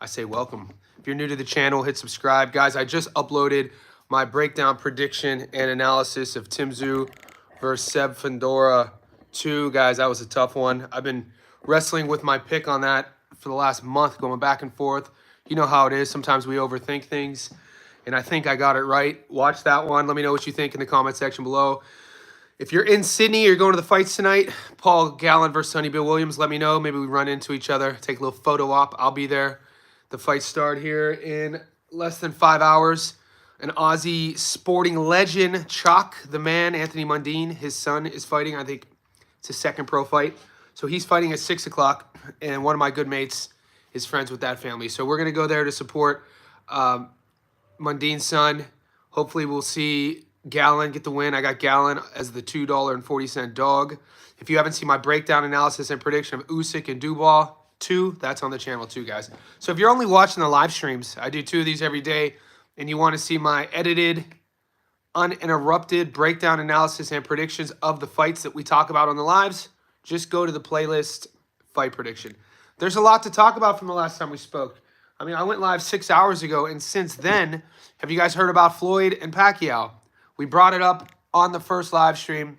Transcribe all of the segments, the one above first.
I say welcome. If you're new to the channel, hit subscribe. Guys, I just uploaded my breakdown, prediction, and analysis of Tszyu versus Seb Fundora 2. Guys, that was a tough one. I've been wrestling with my pick on that for the last month, going back and forth. You know how it is. Sometimes we overthink things, and I think I got it right. Watch that one. Let me know what you think in the comment section below. If you're in Sydney, you're going to the fights tonight, Paul Gallen versus Sonny Bill Williams, let me know. Maybe we run into each other, take a little photo op. I'll be there. The fights start here in less than 5 hours. An Aussie sporting legend, Chalk, the man, Anthony Mundine, his son is fighting. I think it's his second pro fight. So he's fighting at 6 o'clock, and one of my good mates is friends with that family. So we're going to go there to support Mundine's son. Hopefully we'll see Gallen get the win. I got Gallen as the $2.40 dog. If you haven't seen my breakdown, analysis, and prediction of Usyk and Dubois 2, that's on the channel too, guys. So if you're only watching the live streams, I do 2 of these every day, and you want to see my edited, uninterrupted breakdown, analysis, and predictions of the fights that we talk about on the lives, just go to the playlist fight prediction. There's a lot to talk about from the last time we spoke. I mean, I went live 6 hours ago, and since then, have you guys heard about Floyd and Pacquiao? We brought it up on the first live stream.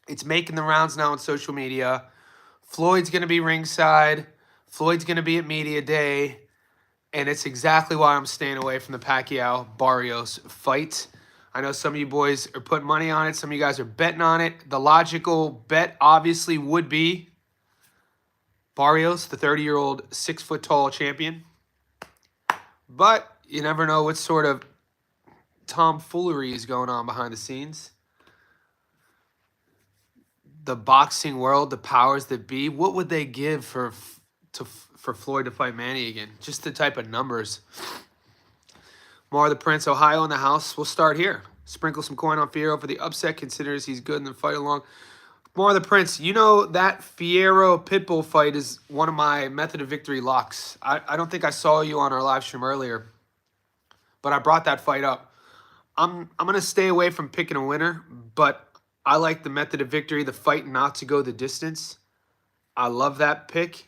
It's making the rounds now on social media. Floyd's going to be ringside. Floyd's going to be at Media Day. And it's exactly why I'm staying away from the Pacquiao-Barrios fight. I know some of you boys are putting money on it. Some of you guys are betting on it. The logical bet obviously would be Barrios, the 30-year-old 6-foot-tall champion. But you never know what sort of tomfoolery is going on behind the scenes. The boxing world, the powers that be, what would they give for Floyd to fight Manny again? Just the type of numbers. Mar the Prince, Ohio in the house. We'll start here. Sprinkle some coin on Fierro for the upset, considers he's good in the fight along. Mar the Prince, you know that Fierro Pitbull fight is one of my method of victory locks. I don't think I saw you on our live stream earlier, but I brought that fight up. I'm going to stay away from picking a winner, but I like the method of victory, the fight not to go the distance. I love that pick,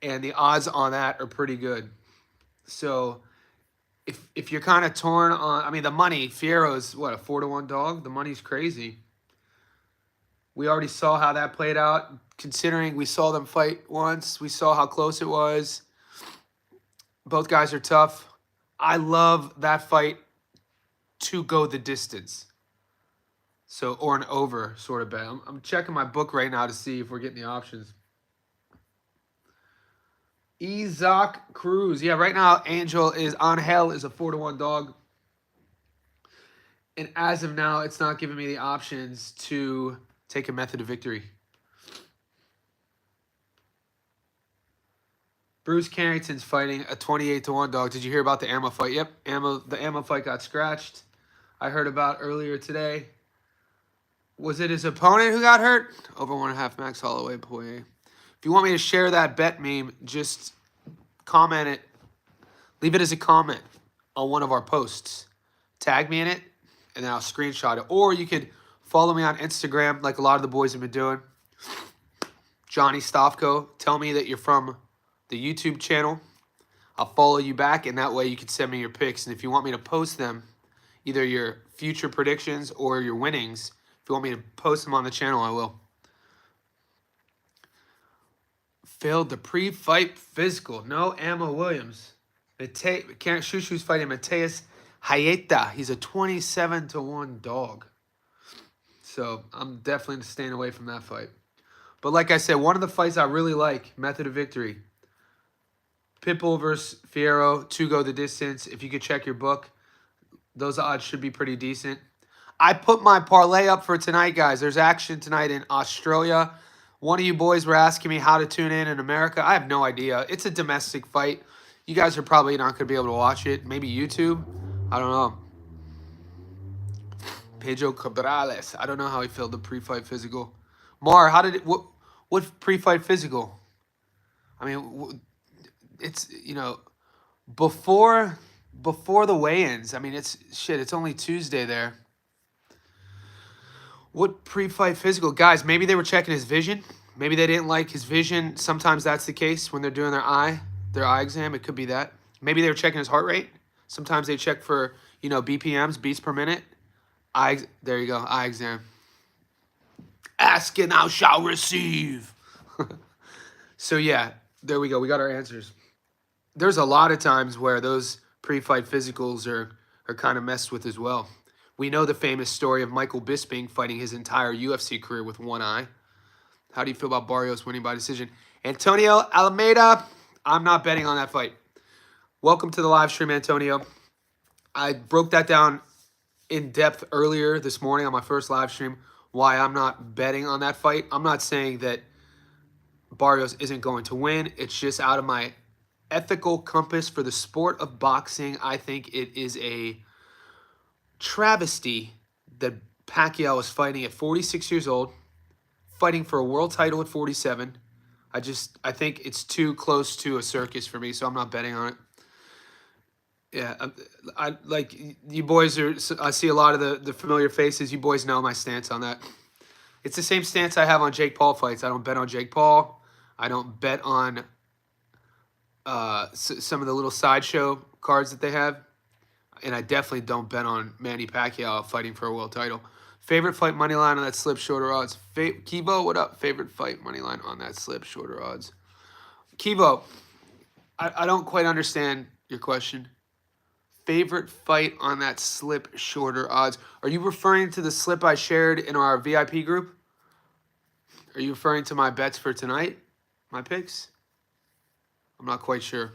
and the odds on that are pretty good. So if you're kind of torn on, I mean, the money, Fierro's, what, a 4-to-1 dog? The money's crazy. We already saw how that played out, considering we saw them fight once. We saw how close it was. Both guys are tough. I love that fight to go the distance. So, or an over sort of bet. I'm checking my book right now to see if we're getting the options. Isaac Cruz. Yeah, right now, Angel is on hell is a 4-to-1 dog. And as of now, it's not giving me the options to take a method of victory. Bruce Carrington's fighting a 28-to-1 dog. Did you hear about the Ammo fight? Yep, the Ammo fight got scratched. I heard about earlier today. Was it his opponent who got hurt? Over 1.5 Max Holloway. Boy. If you want me to share that bet meme, just comment it. Leave it as a comment on one of our posts. Tag me in it, and then I'll screenshot it. Or you could follow me on Instagram like a lot of the boys have been doing. Johnny Stofko. Tell me that you're from the YouTube channel. I'll follow you back, and that way you can send me your picks. And if you want me to post them, either your future predictions or your winnings, if you want me to post them on the channel, I will. Failed the pre-fight physical. No Ammo Williams. Shushu's fighting Mateus Hayeta. He's a 27-to-1 dog. So I'm definitely staying away from that fight. But like I said, one of the fights I really like, method of victory. Pitbull versus Fierro, to go the distance. If you could check your book, those odds should be pretty decent. I put my parlay up for tonight, guys. There's action tonight in Australia. One of you boys were asking me how to tune in America. I have no idea. It's a domestic fight. You guys are probably not going to be able to watch it. Maybe YouTube. I don't know. Pedro Cabrales. I don't know how he failed the pre-fight physical. Mar, how did it? What pre-fight physical? I mean, it's, you know, before the weigh-ins. I mean, it's shit. It's only Tuesday there. What pre-fight physical? Guys, maybe they were checking his vision. Maybe they didn't like his vision. Sometimes that's the case when they're doing their eye their eye exam. It could be that. Maybe they were checking his heart rate. Sometimes they check for, you know, BPMs, beats per minute. There you go, eye exam. Ask and thou shalt receive. So yeah, there we go. We got our answers. There's a lot of times where those pre-fight physicals are kind of messed with as well. We know the famous story of Michael Bisping fighting his entire UFC career with one eye. How do you feel about Barrios winning by decision? Antonio Alameda, I'm not betting on that fight. Welcome to the live stream, Antonio. I broke that down in depth earlier this morning on my first live stream, why I'm not betting on that fight. I'm not saying that Barrios isn't going to win. It's just out of my ethical compass for the sport of boxing. I think it is a travesty that Pacquiao is fighting at 46 years old, fighting for a world title at 47. I think it's too close to a circus for me, so I'm not betting on it. Yeah, I like you boys are. I see a lot of the familiar faces. You boys know my stance on that. It's the same stance I have on Jake Paul fights. I don't bet on Jake Paul. I don't bet on some of the little sideshow cards that they have. And I definitely don't bet on Manny Pacquiao fighting for a world title. Favorite fight money line on that slip, shorter odds. Kivo, what up? Favorite fight money line on that slip, shorter odds. Kivo, I don't quite understand your question. Favorite fight on that slip, shorter odds. Are you referring to the slip I shared in our VIP group? Are you referring to my bets for tonight? My picks? I'm not quite sure.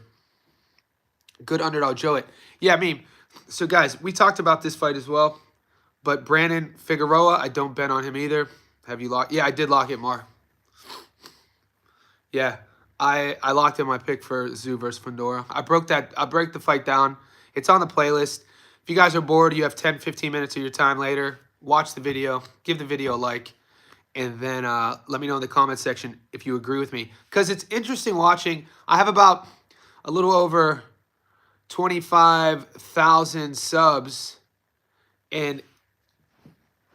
Good underdog, Joe. Yeah, I mean, so guys, we talked about this fight as well. But Brandon Figueroa, I don't bet on him either. Have you locked? Yeah, I did lock it, Mar. Yeah, I locked in my pick for Tszyu versus Fundora. I broke the fight down. It's on the playlist. If you guys are bored, you have 10, 15 minutes of your time later, watch the video, give the video a like, and then let me know in the comment section if you agree with me. Because it's interesting watching. I have about a little over 25,000 subs, and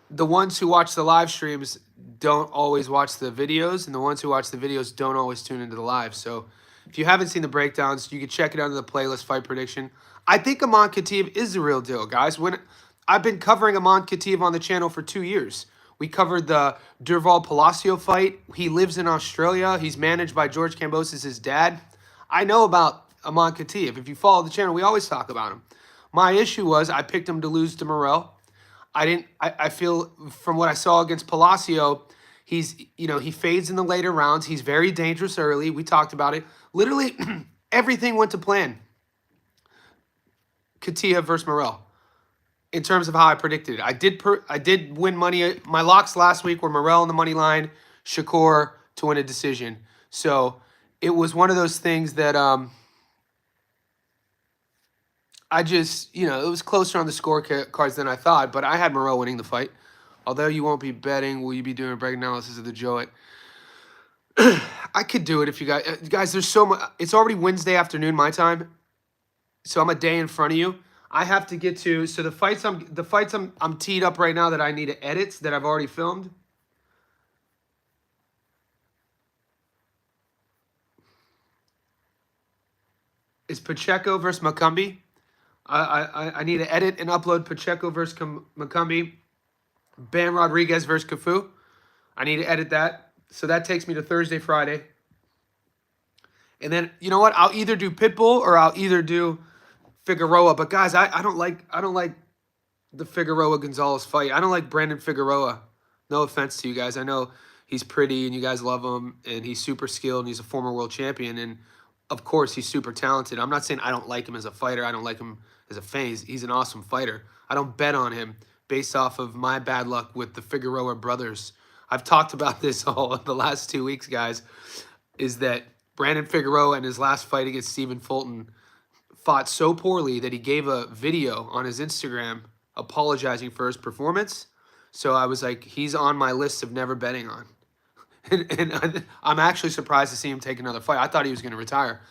the ones who watch the live streams don't always watch the videos, and the ones who watch the videos don't always tune into the live. So if you haven't seen the breakdowns, you can check it under the playlist fight prediction. I think Amon Khateev is the real deal, guys. When I've been covering Amon Khateev on the channel for 2 years. We covered the Derval Palacio fight. He lives in Australia. He's managed by George Kambosos, his dad. I know about Amon Khateev. If you follow the channel, we always talk about him. My issue was I picked him to lose to Morrell. I feel from what I saw against Palacio, he fades in the later rounds. He's very dangerous early. We talked about it. Literally everything went to plan. Khateev versus Morrell. In terms of how I predicted it. I did win money. My locks last week were Morrell on the money line, Shakur to win a decision. So it was one of those things that I just, it was closer on the scorecards than I thought, but I had Morrell winning the fight. Although you won't be betting, will you be doing a break analysis of the Joet? I could do it if you guys, there's so much. It's already Wednesday afternoon my time, so I'm a day in front of you. I have to get to, so the fights I'm teed up right now that I need to edit that I've already filmed. Is Pacheco versus Macumbi. I need to edit and upload Pacheco versus Macumbi. Ban Rodriguez versus Cafu. I need to edit that. So that takes me to Thursday, Friday. And then, you know what? I'll either do Pitbull or I'll either do Figueroa. But guys, I don't like the Figueroa Gonzalez fight. I don't like Brandon Figueroa. No offense to you guys. I know he's pretty and you guys love him and he's super skilled and he's a former world champion and of course he's super talented. I'm not saying I don't like him as a fighter. I don't like him as a fan. He's an awesome fighter. I don't bet on him based off of my bad luck with the Figueroa brothers. I've talked about this all the last 2 weeks, guys, is that Brandon Figueroa in his last fight against Stephen Fulton fought so poorly that he gave a video on his Instagram apologizing for his performance. So I was like, he's on my list of never betting on. And I'm actually surprised to see him take another fight. I thought he was going to retire.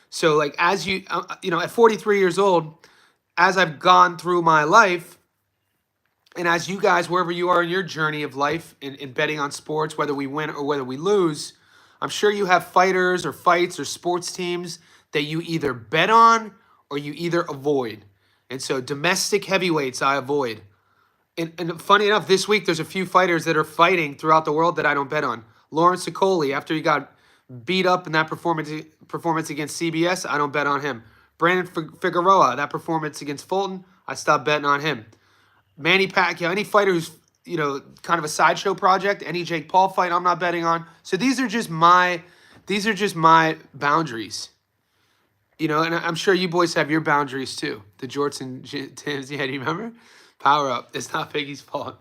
So like as at 43 years old, as I've gone through my life, and as you guys, wherever you are in your journey of life in betting on sports, whether we win or whether we lose, I'm sure you have fighters or fights or sports teams that you either bet on or you either avoid. And so domestic heavyweights I avoid. And funny enough, this week there's a few fighters that are fighting throughout the world that I don't bet on. Lawrence Sicoli, after he got beat up in that performance against CBS, I don't bet on him. Brandon Figueroa, that performance against Fulton, I stopped betting on him. Manny Pacquiao, any fighter who's, kind of a sideshow project, any Jake Paul fight, I'm not betting on. So these are just my boundaries. And I'm sure you boys have your boundaries too. The jorts and Tims, yeah, do you remember? Power up. It's not Piggy's fault.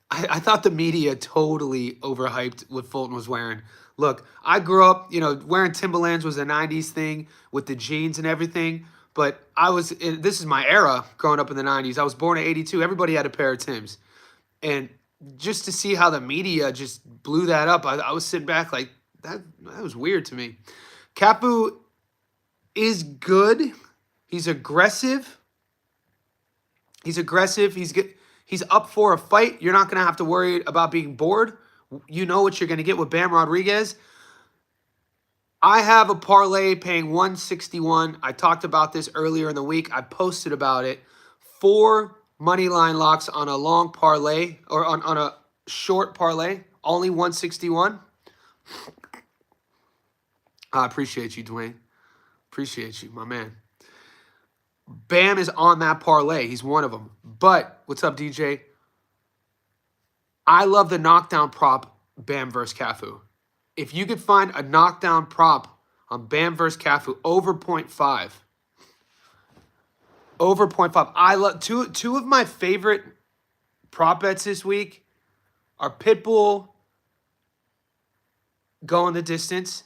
I thought the media totally overhyped what Fulton was wearing. Look, I grew up, wearing Timberlands was a 90s thing with the jeans and everything. But this is my era growing up in the 90s. I was born in 82. Everybody had a pair of Tims. And just to see how the media just blew that up, I was sitting back like, that was weird to me. Capu is good. He's aggressive. He's good. He's up for a fight. You're not going to have to worry about being bored. You know what you're going to get with Bam Rodriguez. I have a parlay paying 161. I talked about this earlier in the week. I posted about it. 4 money line locks on a long parlay or on a short parlay. Only 161. I appreciate you, Dwayne. Appreciate you, my man. Bam is on that parlay. He's one of them. But, what's up, DJ? I love the knockdown prop, Bam versus Cafu. If you could find a knockdown prop on Bam versus Cafu over 0.5. Over 0.5. I love two of my favorite prop bets this week are Pitbull going the distance.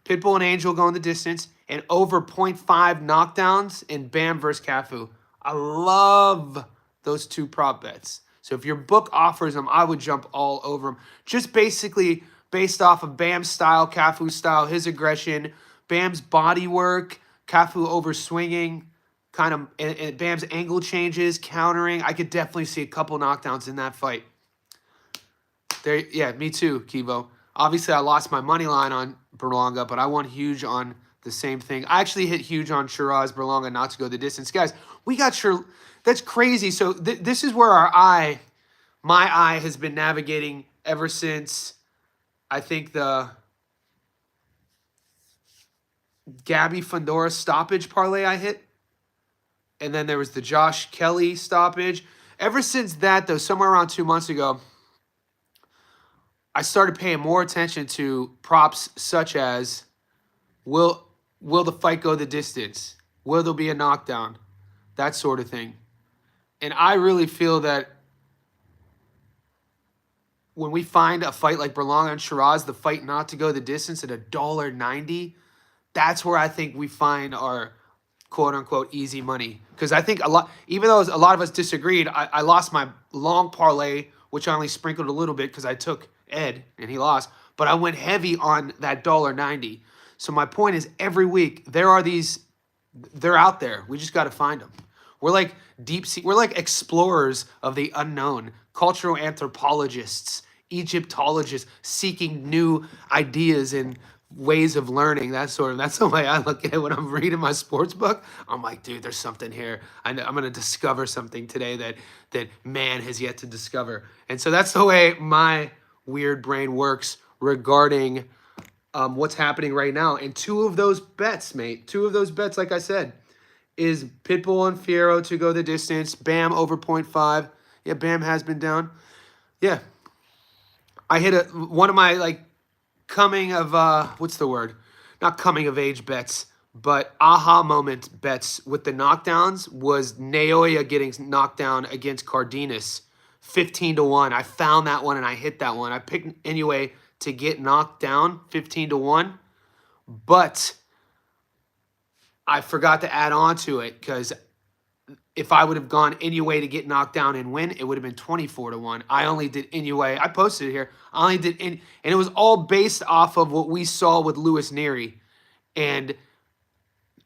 Pitbull and Angel going the distance. And over 0.5 knockdowns in Bam versus Cafu. I love those 2 prop bets. So if your book offers them, I would jump all over them. Just basically based off of Bam's style, Cafu's style, his aggression, Bam's body work, Cafu over swinging, kind of and Bam's angle changes, countering. I could definitely see a couple knockdowns in that fight. Yeah, me too, Kivo. Obviously, I lost my money line on Berlanga, but I won huge on the same thing. I actually hit huge on Shiraz Berlanga not to go the distance. Guys, we got that's crazy. So this is where my eye has been navigating ever since, I think, the Gabby Fundora stoppage parlay I hit. And then there was the Josh Kelly stoppage. Ever since that, though, somewhere around 2 months ago, I started paying more attention to props such as, will the fight go the distance? Will there be a knockdown? That sort of thing. And I really feel that when we find a fight like Berlanga and Shiraz, the fight not to go the distance at $1.90, that's where I think we find our quote-unquote easy money. Because I think even though a lot of us disagreed, I lost my long parlay, which I only sprinkled a little bit because I took Ed and he lost. But I went heavy on that $1.90. So my point is, every week they're out there. We just got to find them. We're like we're like explorers of the unknown, cultural anthropologists, Egyptologists seeking new ideas and ways of learning. That's the way I look at it when I'm reading my sports book. I'm like, dude, there's something here. I'm going to discover something today that man has yet to discover. And so that's the way my weird brain works regarding what's happening right now. And 2 of those bets, like I said, is Pitbull and Fierro to go the distance. Bam over 0.5. Yeah, Bam has been down. Yeah. I hit one of my coming of what's the word? Not coming of age bets, but aha moment bets with the knockdowns was Naoya getting knocked down against Cardenas, 15-1. I found that one and I hit that one. I picked Inoue to get knocked down, 15-1, but I forgot to add on to it because if I would have gone Inoue to get knocked down and win, it would have been 24-1. I only did Inoue. I posted it here. I only did and it was all based off of what we saw with Luis Nery and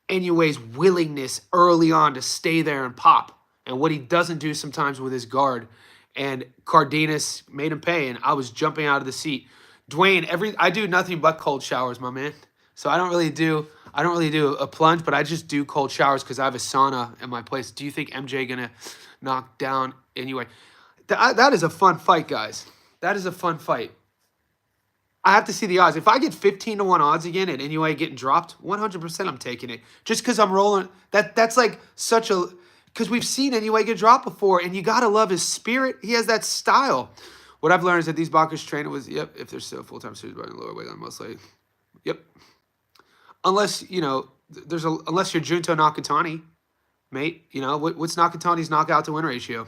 Inoue's willingness early on to stay there and pop, and what he doesn't do sometimes with his guard. And Cardenas made him pay, and I was jumping out of the seat. Dwayne, I do nothing but cold showers, my man. So I don't really do I don't really do a plunge, but I just do cold showers because I have a sauna in my place. Do you think MJ gonna knock down anyway? That is a fun fight, guys. That is a fun fight. I have to see the odds. If I get 15-1 odds again and anyway getting dropped, 100% I'm taking it. Just because I'm rolling, that's like such a, because we've seen anyway get dropped before, and you gotta love his spirit. He has that style. What I've learned is that these boxers train with, yep, if they're still full-time students by the lower weight, I'm most likely, yep. Unless, you know, unless you're Junto Nakatani, mate. You know, what's Nakatani's knockout to win ratio?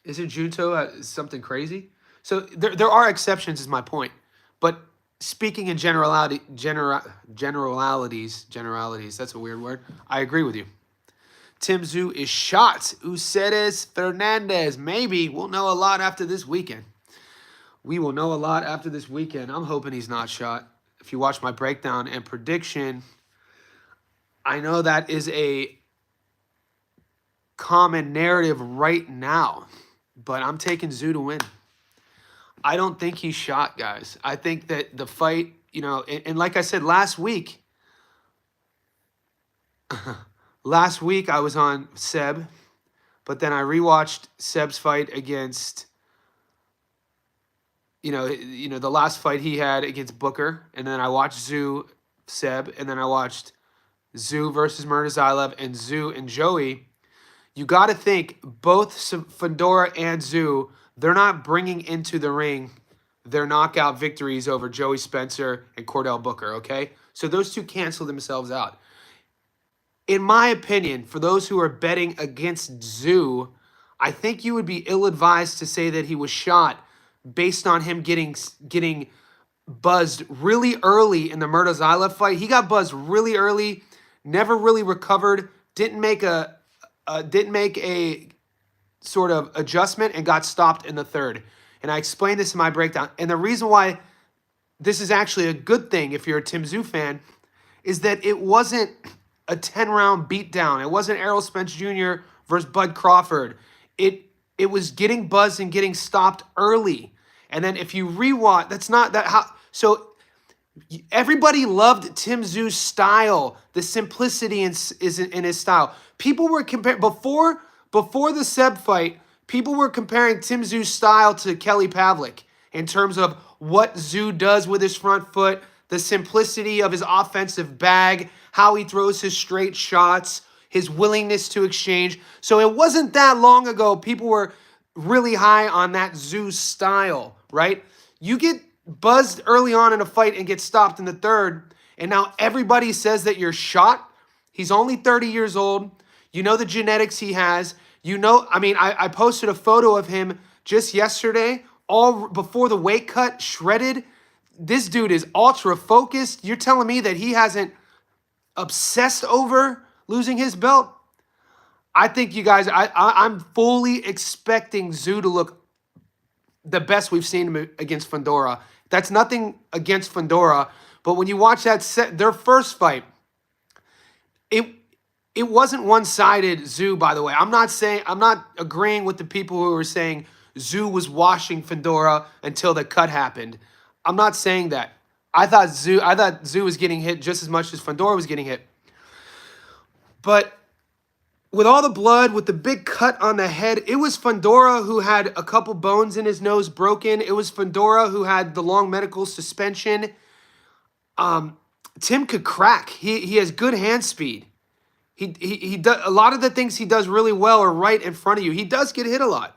Is it Junto something crazy? So there are exceptions, is my point. But speaking in generalities, that's a weird word. I agree with you. Tszyu is shot. Ucedes Fernandez. Maybe. We'll know a lot after this weekend. We will know a lot after this weekend. I'm hoping he's not shot. If you watch my breakdown and prediction, I know that is a common narrative right now, but I'm taking Tszyu to win. I don't think he's shot, guys. I think that the fight, you know, and like I said last week, I was on Seb, but then I rewatched Seb's fight against, you know, the last fight he had against Booker, and then I watched Tszyu, Seb, and then I watched Tszyu versus Murtazaev and Tszyu and Joey. You got to think both Fundora and Tszyu, they're not bringing into the ring their knockout victories over Joey Spencer and Cordell Booker, okay? So those two cancel themselves out. In my opinion, for those who are betting against Tszyu, I think you would be ill-advised to say that he was shot based on him getting buzzed really early in the Murtazaev fight. He got buzzed really early, never really recovered, didn't make a sort of adjustment, and got stopped in the third. And I explained this in my breakdown. And the reason why this is actually a good thing if you're a Tszyu fan is that it wasn't a 10-round beatdown. It wasn't Errol Spence Jr. versus Bud Crawford. It was getting buzzed and getting stopped early. And then if you rewatch, that's not that how. So everybody loved Tszyu's style, the simplicity in his style. People were comparing before the Seb fight. People were comparing Tszyu's style to Kelly Pavlik in terms of what Tszyu does with his front foot, the simplicity of his offensive bag, how he throws his straight shots, his willingness to exchange. So it wasn't that long ago people were really high on that Tszyu style, right? You get buzzed early on in a fight and get stopped in the third, and now everybody says that you're shot. He's only 30 years old. You know the genetics he has. You know, I mean, I posted a photo of him just yesterday, all before the weight cut, shredded. This dude is ultra focused. You're telling me that he hasn't obsessed over losing his belt? I think you guys, I'm fully expecting Tszyu to look the best we've seen him against Fundora. That's nothing against Fundora, but when you watch their first fight, it wasn't one-sided Tszyu, by the way. I'm not agreeing with the people who were saying Tszyu was washing Fundora until the cut happened. I'm not saying that. I thought Tszyu was getting hit just as much as Fundora was getting hit. But with all the blood, with the big cut on the head, it was Fundora who had a couple bones in his nose broken. It was Fundora who had the long medical suspension. Tim could crack. He has good hand speed. He does a lot of the things he does really well are right in front of you. He does get hit a lot.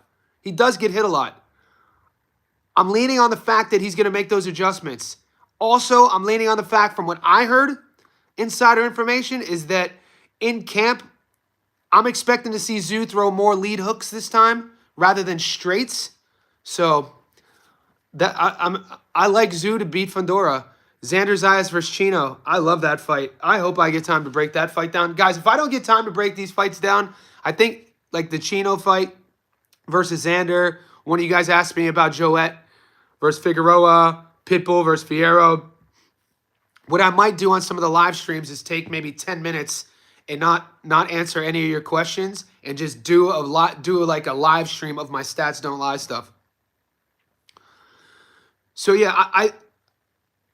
I'm leaning on the fact that he's going to make those adjustments. Also, I'm leaning on the fact from what I heard, insider information, is that in camp, I'm expecting to see Tszyu throw more lead hooks this time rather than straights. So that I like Tszyu to beat Fundora. Xander Zayas versus Chino. I love that fight. I hope I get time to break that fight down. Guys, if I don't get time to break these fights down, I think like the Chino fight versus Xander, one of you guys asked me about Joette versus Figueroa, Pitbull versus Fierro. What I might do on some of the live streams is take maybe 10 minutes and not answer any of your questions and just do like a live stream of my stats don't lie stuff. So yeah,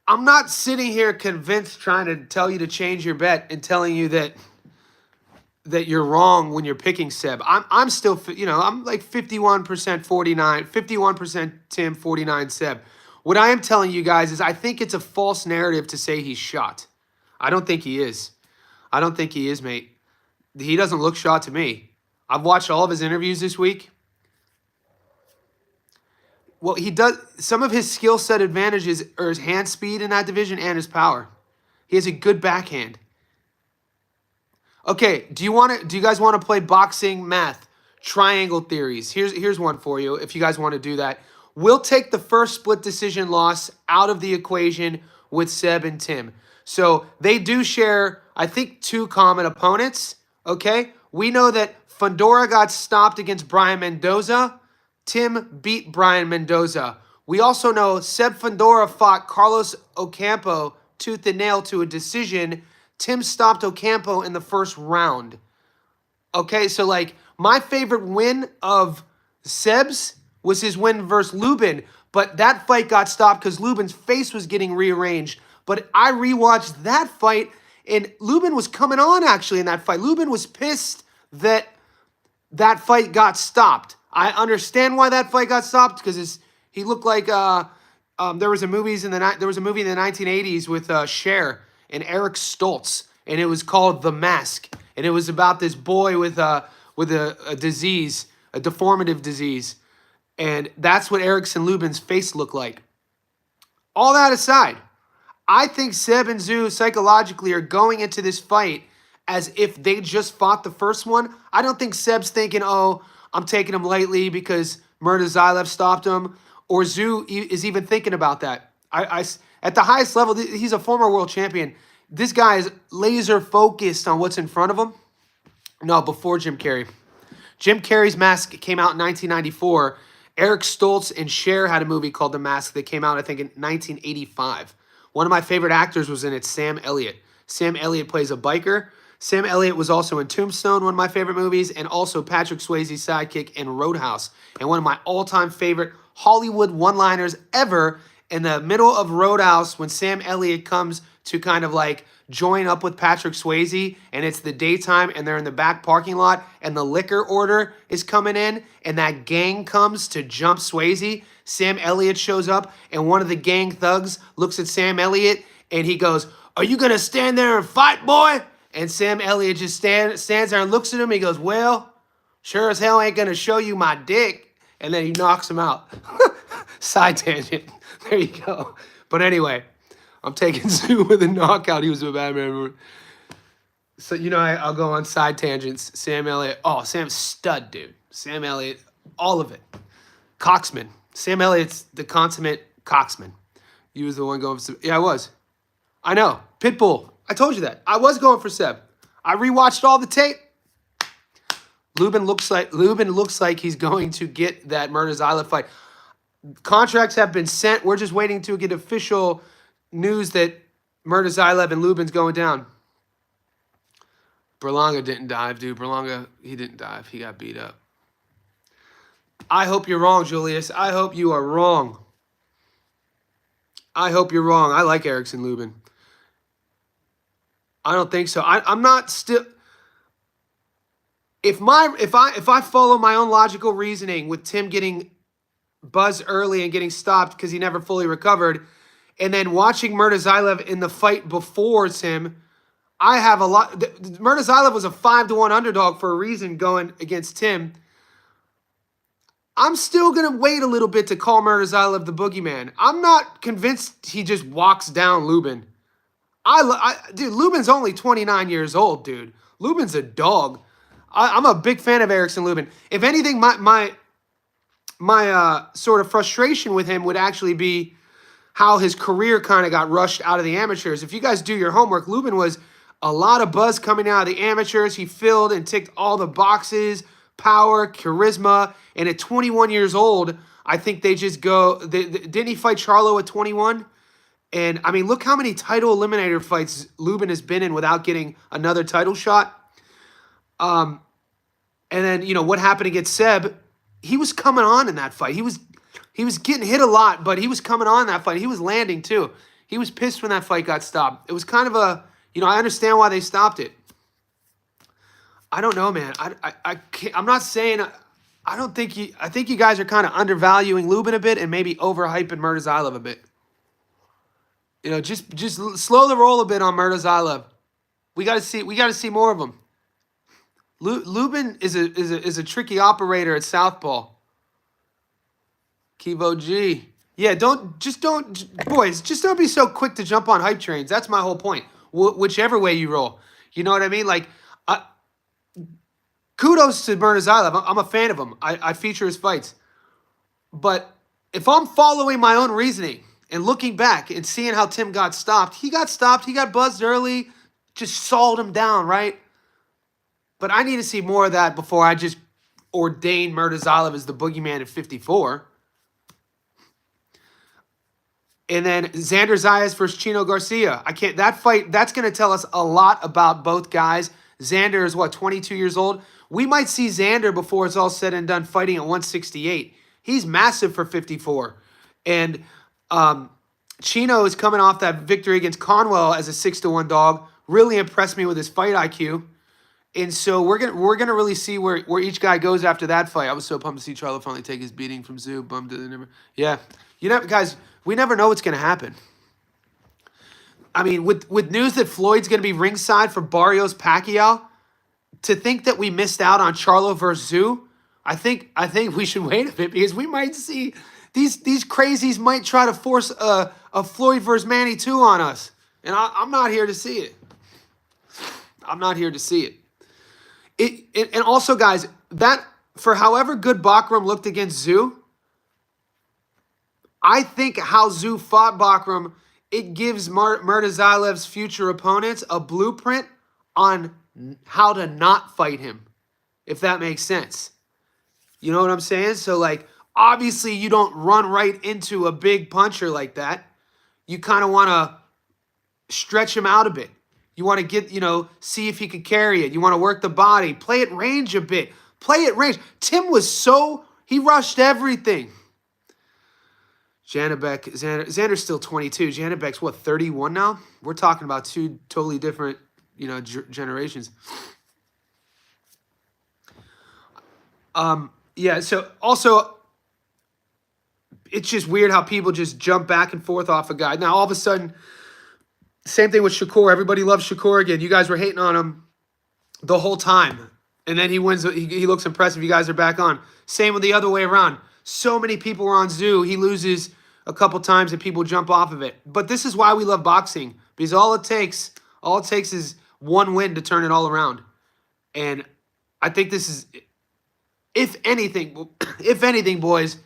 I'm not sitting here convinced trying to tell you to change your bet and telling you that you're wrong when you're picking Seb. I'm still, I'm like 51% 49, 51% Tim, 49 Seb. What I am telling you guys is I think it's a false narrative to say he's shot. I don't think he is. I don't think he is, mate. He doesn't look shot to me. I've watched all of his interviews this week. Well, he does. Some of his skill set advantages are his hand speed in that division and his power. He has a good backhand. Okay, do you guys want to play boxing math? Triangle theories. Here's one for you if you guys want to do that. We'll take the first split decision loss out of the equation with Seb and Tim. So they do share, I think, 2 common opponents. Okay? We know that Fundora got stopped against Brian Mendoza. Tim beat Brian Mendoza. We also know Seb Fundora fought Carlos Ocampo tooth and nail to a decision. Tim stopped Ocampo in the first round. Okay, so like my favorite win of Seb's was his win versus Lubin, but that fight got stopped because Lubin's face was getting rearranged. But I rewatched that fight, and Lubin was coming on actually in that fight. Lubin was pissed that that fight got stopped. I understand why that fight got stopped because he looked like there was a movie in the 1980s with Cher and Eric Stoltz, and it was called The Mask, and it was about this boy with a disease, a deformative disease, and that's what Erickson Lubin's face looked like. All that aside, I think Seb and Tszyu psychologically are going into this fight as if they just fought the first one. I don't think Seb's thinking, oh, I'm taking him lightly because Murtazaev stopped him, or Tszyu is even thinking about that. At the highest level, he's a former world champion. This guy is laser focused on what's in front of him. No, before Jim Carrey. Jim Carrey's Mask came out in 1994. Eric Stoltz and Cher had a movie called The Mask that came out, I think, in 1985. One of my favorite actors was in it, Sam Elliott. Sam Elliott plays a biker. Sam Elliott was also in Tombstone, one of my favorite movies, and also Patrick Swayze's sidekick in Roadhouse. And one of my all-time favorite Hollywood one-liners ever, in the middle of Roadhouse, when Sam Elliott comes to kind of like join up with Patrick Swayze, and it's the daytime, and they're in the back parking lot, and the liquor order is coming in, and that gang comes to jump Swayze. Sam Elliott shows up, and one of the gang thugs looks at Sam Elliott, and he goes, "Are you going to stand there and fight, boy?" And Sam Elliott just stands there and looks at him. He goes, "Well, sure as hell ain't going to show you my dick." And then he knocks him out. Side tangent. There you go. But anyway, I'm taking Tszyu with a knockout. He was a bad man. So, I'll go on side tangents. Sam Elliott. Oh, Sam's stud, dude. Sam Elliott. All of it. Coxman. Sam Elliott's the consummate coxman. He was the one going for... Yeah, I was. I know. Pitbull. I told you that. I was going for Seb. I rewatched all the tape. Lubin looks like he's going to get that Murtazaev fight. Contracts have been sent. We're just waiting to get official news that Murtazaev and Lubin's going down. Berlanga didn't dive, dude. Berlanga, he didn't dive. He got beat up. I hope you're wrong, Julius. I hope you are wrong. I hope you're wrong. I like Erickson Lubin. I don't think so. I'm not still... If I follow my own logical reasoning with Tim getting buzzed early and getting stopped because he never fully recovered, and then watching Murtazaev in the fight before Tim, I have a lot... Murtazaev was a 5-1 underdog for a reason going against Tim. I'm still going to wait a little bit to call Murtazaev the boogeyman. I'm not convinced he just walks down Lubin. Dude, Lubin's only 29 years old, dude. Lubin's a dog. I'm a big fan of Erickson Lubin. If anything, my sort of frustration with him would actually be how his career kind of got rushed out of the amateurs. If you guys do your homework, Lubin was a lot of buzz coming out of the amateurs. He filled and ticked all the boxes, power, charisma, and at 21 years old, I think they just go... didn't he fight Charlo at 21? And, I mean, look how many title eliminator fights Lubin has been in without getting another title shot. And then, what happened against Seb? He was coming on in that fight. He was getting hit a lot, but he was coming on in that fight. He was landing, too. He was pissed when that fight got stopped. It was kind of a, I understand why they stopped it. I don't know, man. I can't, I'm not saying, I think you guys are kind of undervaluing Lubin a bit and maybe overhyping Murtazylov a bit. Just slow the roll a bit on Murtazylov. We got to see more of him. Lubin is a tricky operator at southpaw. Kivo G. Yeah, boys, just don't be so quick to jump on hype trains. That's my whole point. Whichever way you roll. You know what I mean? Like, kudos to Murtazylov. I'm a fan of him. I feature his fights. But if I'm following my own reasoning and looking back and seeing how Tim got stopped, he got buzzed early, just sawed him down, right? But I need to see more of that before I just ordain Murtazylov as the boogeyman at 54. And then Xander Zayas versus Chino Garcia. That fight, that's going to tell us a lot about both guys. Xander is 22 years old? We might see Xander before it's all said and done fighting at 168. He's massive for 54. And Chino is coming off that victory against Conwell as a 6-1 dog. Really impressed me with his fight IQ. And so we're gonna really see where each guy goes after that fight. I was so pumped to see Charlo finally take his beating from Tszyu. Bummed to the never. Yeah, guys, we never know what's gonna happen. I mean, with news that Floyd's gonna be ringside for Barrios Pacquiao, to think that we missed out on Charlo versus Tszyu, I think we should wait a bit because we might see these crazies might try to force a Floyd versus Manny 2 on us, and I'm not here to see it. I'm not here to see it. And also, guys, that for however good Bakram looked against Tszyu, I think how Tszyu fought Bakram, it gives Murtazylov's future opponents a blueprint on how to not fight him, if that makes sense. You know what I'm saying? So, like, obviously you don't run right into a big puncher like that. You kind of want to stretch him out a bit. You want to get, see if he could carry it. You want to work the body. Play at range a bit. Play at range. Tim he rushed everything. Xander's still 22. Janabek's 31 now? We're talking about two totally different, generations. Yeah, so also, it's just weird how people just jump back and forth off a guy. Now, all of a sudden, same thing with Shakur. Everybody loves Shakur again. You guys were hating on him the whole time. And then he wins. He looks impressive. You guys are back on. Same with the other way around. So many people were on Tszyu. He loses a couple times and people jump off of it. But this is why we love boxing. Because all it takes is one win to turn it all around. And I think this is, if anything, boys,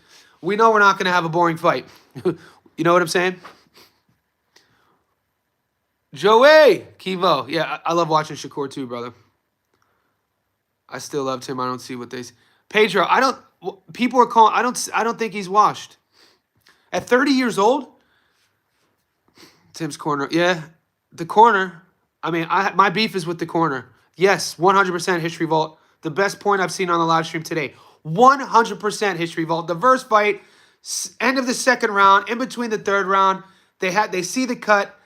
we know we're not going to have a boring fight. You know what I'm saying? Joey Kivo. Yeah, I love watching Shakur too, brother. I still love Tim. I don't see what they say. Pedro, people are calling, I don't think he's washed. At 30 years old, Tim's corner. Yeah, the corner. I mean, my beef is with the corner. Yes, 100% History Vault. The best point I've seen on the live stream today. 100% History Vault. The first fight, end of the second round, in between the third round, they see the cut.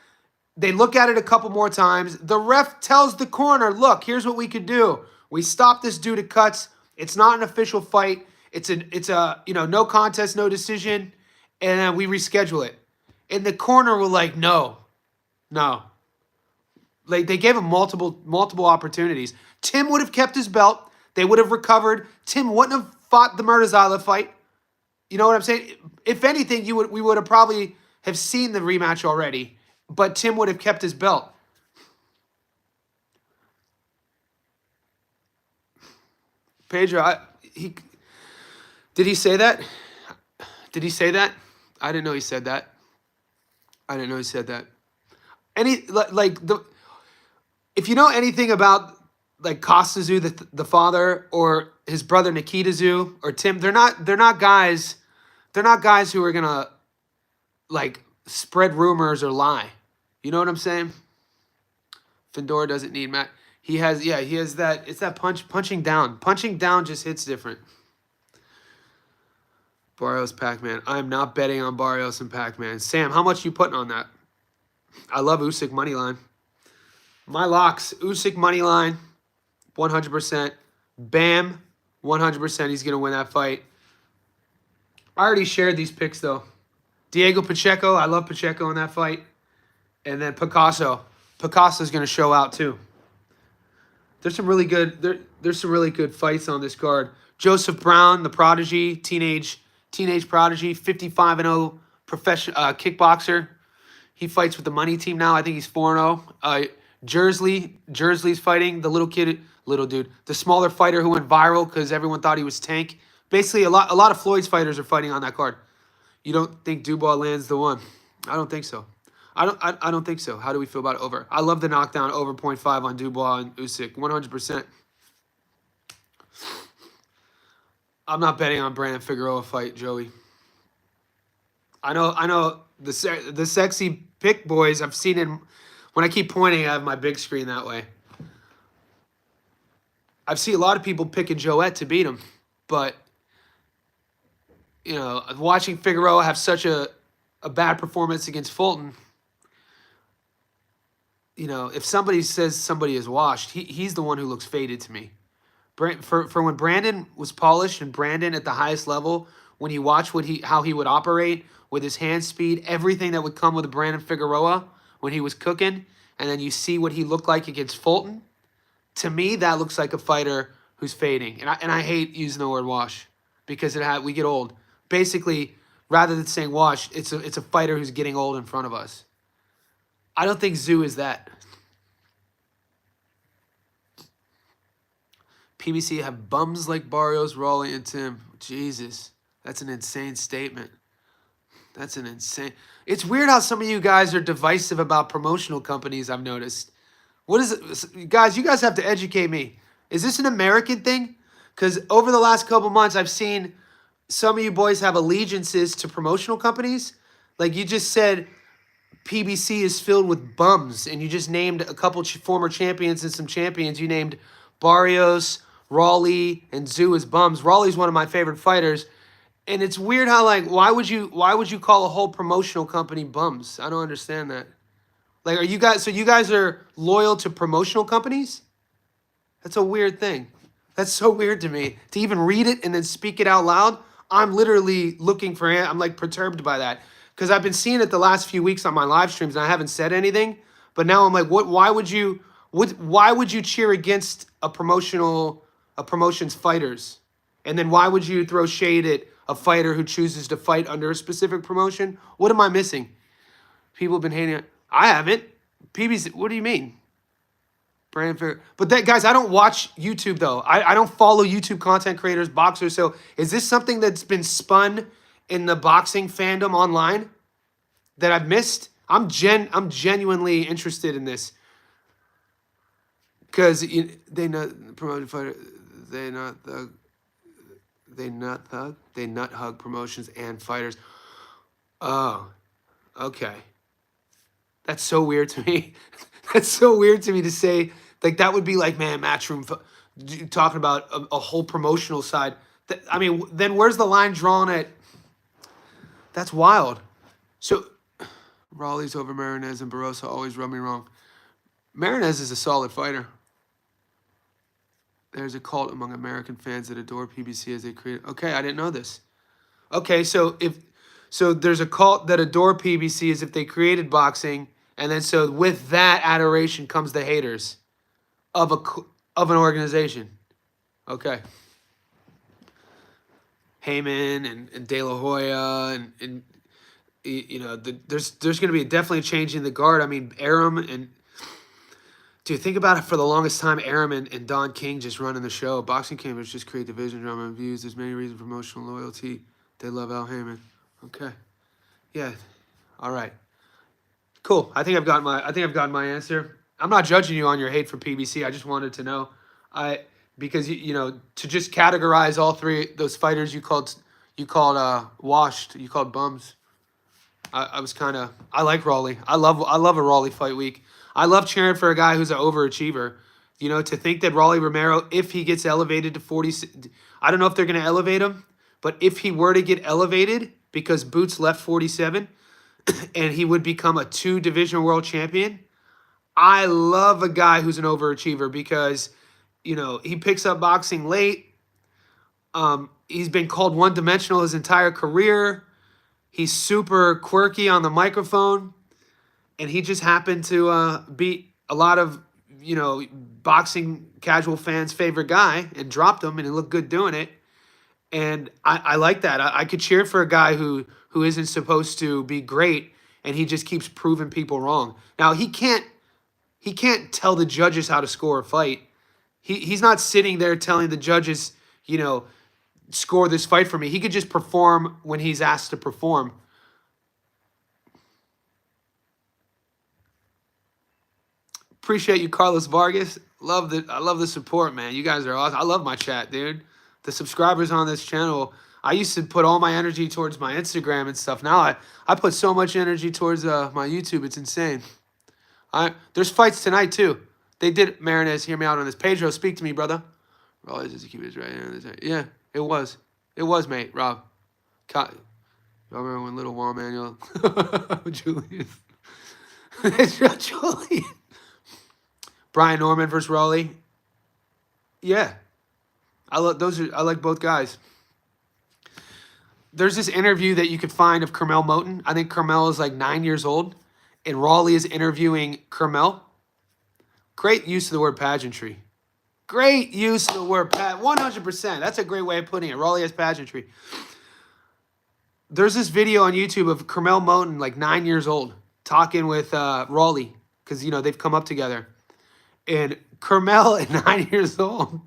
They look at it a couple more times. The ref tells the corner, look, here's what we could do. We stop this due to cuts. It's not an official fight. It's a no contest, no decision, and then we reschedule it. And the corner were like, no. Like, they gave him multiple opportunities. Tim would have kept his belt. They would have recovered. Tim wouldn't have fought the Murtazylov fight. You know what I'm saying? If anything, we would have probably have seen the rematch already. But Tim would have kept his belt. Pedro, did he say that? Did he say that? I didn't know he said that. If you know anything about like Costa Tszyu, the father, or his brother Nikita Tszyu, or Tim, they're not guys who are gonna like spread rumors or lie. You know what I'm saying? Fundora doesn't need Matt. He has that. It's that punching down. Punching down just hits different. Barrios Pac-Man. I'm not betting on Barrios and Pac-Man. Sam, how much you putting on that? I love Usyk money line. My locks, Usyk money line, 100%. Bam, 100%. He's gonna win that fight. I already shared these picks though. Diego Pacheco, I love Pacheco in that fight. And then Picasso. Picasso's gonna show out too. There's some really good there's some really good fights on this card. Joseph Brown, the prodigy, teenage prodigy, 55-0 professional kickboxer. He fights with the money team now. I think he's 4-0. Jersley's fighting the little dude, the smaller fighter who went viral because everyone thought he was Tank. Basically, a lot of Floyd's fighters are fighting on that card. You don't think Dubois lands the one? I don't think so. I don't think so. How do we feel about it over? I love the knockdown over 0.5 on Dubois and Usyk, 100%. I'm not betting on Brandon Figueroa fight, Joey. I know the sexy pick boys. I've seen it when I keep pointing. I have my big screen that way. I've seen a lot of people picking Joette to beat him, but you know, watching Figueroa have such a bad performance against Fulton. You know, if somebody says somebody is washed, he's the one who looks faded to me. For when Brandon was polished and Brandon at the highest level, when you watch how he would operate with his hand speed, everything that would come with Brandon Figueroa when he was cooking, and then you see what he looked like against Fulton, to me that looks like a fighter who's fading. And I hate using the word wash because we get old. Basically, rather than saying wash, it's a fighter who's getting old in front of us. I don't think Tszyu is that. PBC have bums like Barrios, Raleigh, and Tim. Jesus, that's an insane statement. That's an insane... It's weird how some of you guys are divisive about promotional companies, I've noticed. What is it? Guys, you guys have to educate me. Is this an American thing? Because over the last couple months, I've seen some of you boys have allegiances to promotional companies. Like you just said, PBC is filled with bums, and you just named a couple former champions and some champions. You named Barrios, Raleigh, and Tszyu as bums. Raleigh's one of my favorite fighters. And it's weird how, like, why would you call a whole promotional company bums? I don't understand that. Like, so you guys are loyal to promotional companies? That's a weird thing. That's so weird to me. To even read it and then speak it out loud, I'm literally I'm like perturbed by that. Because I've been seeing it the last few weeks on my live streams and I haven't said anything. But now I'm like, why would you cheer against a promotion's fighters? And then why would you throw shade at a fighter who chooses to fight under a specific promotion? What am I missing? People have been hating it. I haven't. PBC, what do you mean? But guys, I don't watch YouTube though. I don't follow YouTube content creators, boxers. So is this something that's been spun in the boxing fandom online that I've missed? I'm genuinely interested in this. Because they not promoted fighter, they nut hug promotions and fighters. Oh, okay. That's so weird to me. That's so weird to me to say. Like, that would be like, man, Matchroom talking about a whole promotional side. I mean, then where's the line drawn at? That's wild. So, Raleigh's over Marinez and Barroso always rub me wrong. Marinez is a solid fighter. There's a cult among American fans that adore PBC as they create. Okay, I didn't know this. Okay, so there's a cult that adore PBC as if they created boxing, and then so with that adoration comes the haters of an organization. Okay. Heyman and De La Hoya and you know, there's going to be definitely a change in the guard. I mean, Arum and... Dude, think about it. For the longest time, Arum and Don King just running the show. Boxing cameras just create division, drama, and views. There's many reasons for emotional loyalty. They love Al Heyman. Okay. Yeah. All right. Cool. I think I've gotten my answer. I'm not judging you on your hate for PBC. I just wanted to know. Because you know, to just categorize all three those fighters you called washed, you called bums. I like Raleigh. I love a Raleigh fight week. I love cheering for a guy who's an overachiever. You know, to think that Raleigh Romero, if he gets elevated to 40, I don't know if they're going to elevate him, but if he were to get elevated because Boots left 47, and he would become a 2-division world champion. I love a guy who's an overachiever because, you know, he picks up boxing late. He's been called one-dimensional his entire career. He's super quirky on the microphone, and he just happened to beat a lot of, you know, boxing casual fans' favorite guy and dropped him, and he looked good doing it. And I like that. I could cheer for a guy who isn't supposed to be great, and he just keeps proving people wrong. Now he can't tell the judges how to score a fight. He's not sitting there telling the judges, you know, score this fight for me. He could just perform when he's asked to perform. Appreciate you, Carlos Vargas. I love the support, man. You guys are awesome. I love my chat, dude. The subscribers on this channel. I used to put all my energy towards my Instagram and stuff. Now I put so much energy towards my YouTube. It's insane. There's fights tonight too. They did. Marinez, hear me out on this. Pedro, speak to me, brother. Rob, does he keep his right hand? Yeah, it was, mate. Rob, y'all remember when Little Juan Manuel, Julius, Julian, Brian Norman versus Raleigh. Yeah, I like both guys. There's this interview that you could find of Carmel Moten. I think Carmel is like 9 years old, and Raleigh is interviewing Carmel. Great use of the word pageantry. Great use of the word 100%. That's a great way of putting it. Raleigh has pageantry. There's this video on YouTube of Carmel Moten, like 9 years old, talking with Raleigh, because, you know, they've come up together. And Carmel at 9 years old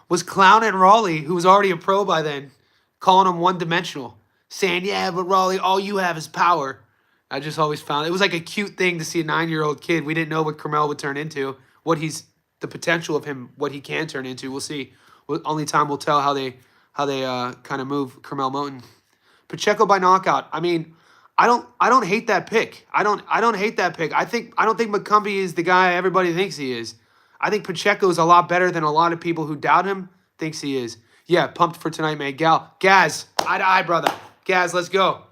was clowning Raleigh, who was already a pro by then, calling him one-dimensional, saying, yeah, but Raleigh, all you have is power. I just always found it was like a cute thing to see a 9-year-old kid. We didn't know what Carmel would turn into, the potential of him, what he can turn into. We'll see. Only time will tell how they kind of move Carmel Moten. Pacheco by knockout. I mean, I don't hate that pick. I don't hate that pick. I don't think McCumbee is the guy everybody thinks he is. I think Pacheco is a lot better than a lot of people who doubt him thinks he is. Yeah, pumped for tonight, man. Gaz, eye to eye, brother. Gaz, let's go.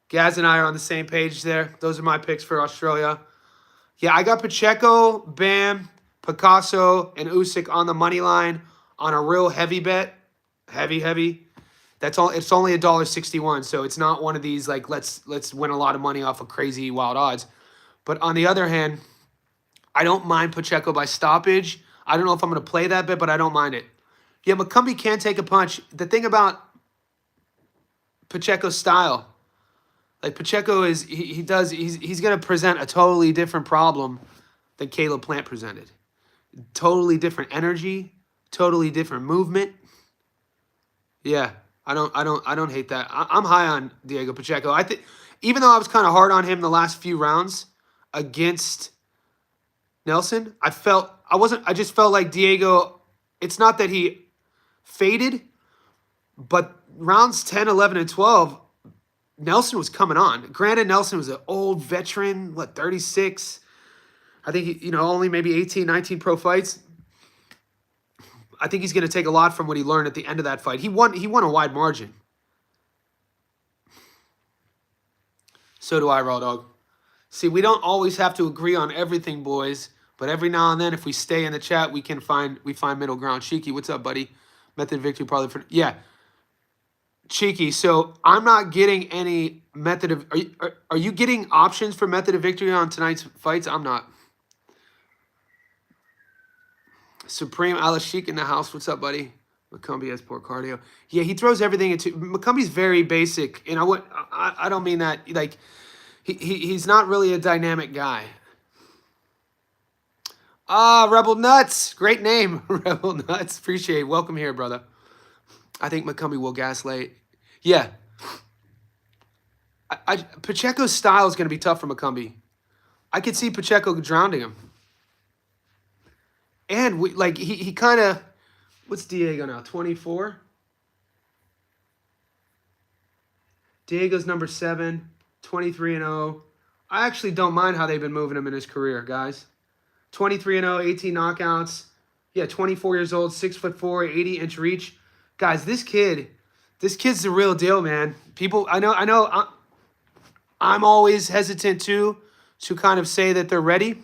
Gaz and I are on the same page there. Those are my picks for Australia. Yeah, I got Pacheco, Bam, Picasso, and Usyk on the money line on a real heavy bet. Heavy. That's all. It's only $1.61, so it's not one of these like let's win a lot of money off of crazy wild odds. But on the other hand, I don't mind Pacheco by stoppage. I don't know if I'm going to play that bet, but I don't mind it. Yeah, McCumbee can take a punch. The thing about Pacheco's style, like Pacheco is, he's going to present a totally different problem than Caleb Plant presented. Totally different energy, totally different movement. Yeah, I don't hate that. I'm high on Diego Pacheco. I think even though I was kind of hard on him the last few rounds against Nelson, I just felt like Diego, it's not that he faded, but rounds 10, 11, and 12, Nelson was coming on. Granted, Nelson was an old veteran, 36? I think, only maybe 18, 19 pro fights. I think he's going to take a lot from what he learned at the end of that fight. He won a wide margin. So do I, Raw Dog. See, we don't always have to agree on everything, boys. But every now and then, if we stay in the chat, we find middle ground. Cheeky, what's up, buddy? Method of victory probably for... Yeah. Cheeky, so I'm not getting any method of... Are you getting options for method of victory on tonight's fights? I'm not. Supreme Alashik in the house. What's up, buddy? McCumbee has poor cardio. Yeah, he throws everything into... McCumbee's very basic. And I don't mean that... Like, he's not really a dynamic guy. Rebel Nuts. Great name, Rebel Nuts. Appreciate it. Welcome here, brother. I think McCumbee will gas late. Yeah. Pacheco's style is going to be tough for McCumbee. I could see Pacheco drowning him. And he kind of, what's Diego now? 24? Diego's number 7, 23-0. I actually don't mind how they've been moving him in his career, guys. 23-0, 18 knockouts. Yeah, 24 years old, 6'4", 80-inch reach. Guys, this kid's the real deal, man. People, I know. I'm always hesitant too to kind of say that they're ready.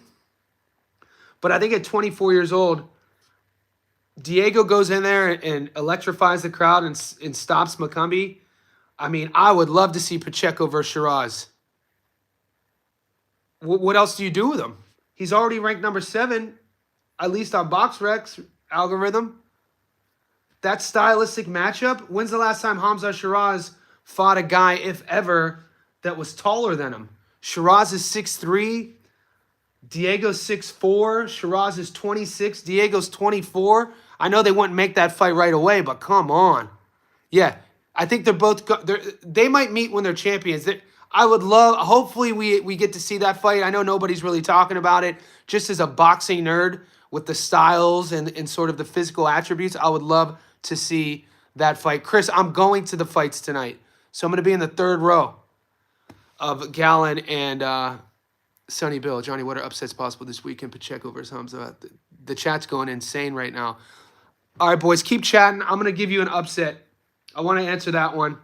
But I think at 24 years old, Diego goes in there and electrifies the crowd and stops Macumbi. I mean, I would love to see Pacheco versus Shiraz. What else do you do with him? He's already ranked number 7, at least on BoxRec algorithm. That stylistic matchup. When's the last time Hamza Shiraz fought a guy, if ever, that was taller than him? Shiraz is 6'3", Diego's 6'4", Shiraz is 26, Diego's 24. I know they wouldn't make that fight right away, but come on. Yeah, I think they're both they might meet when they're champions. I would love, hopefully we get to see that fight. I know nobody's really talking about it. Just as a boxing nerd with the styles and sort of the physical attributes, I would love to see that fight. Chris, I'm going to the fights tonight. So I'm going to be in the 3rd row of Gallon and Sonny Bill. Johnny, what are upsets possible this weekend? Pacheco versus Hamza. The chat's going insane right now. All right, boys, keep chatting. I'm going to give you an upset. I want to answer that one.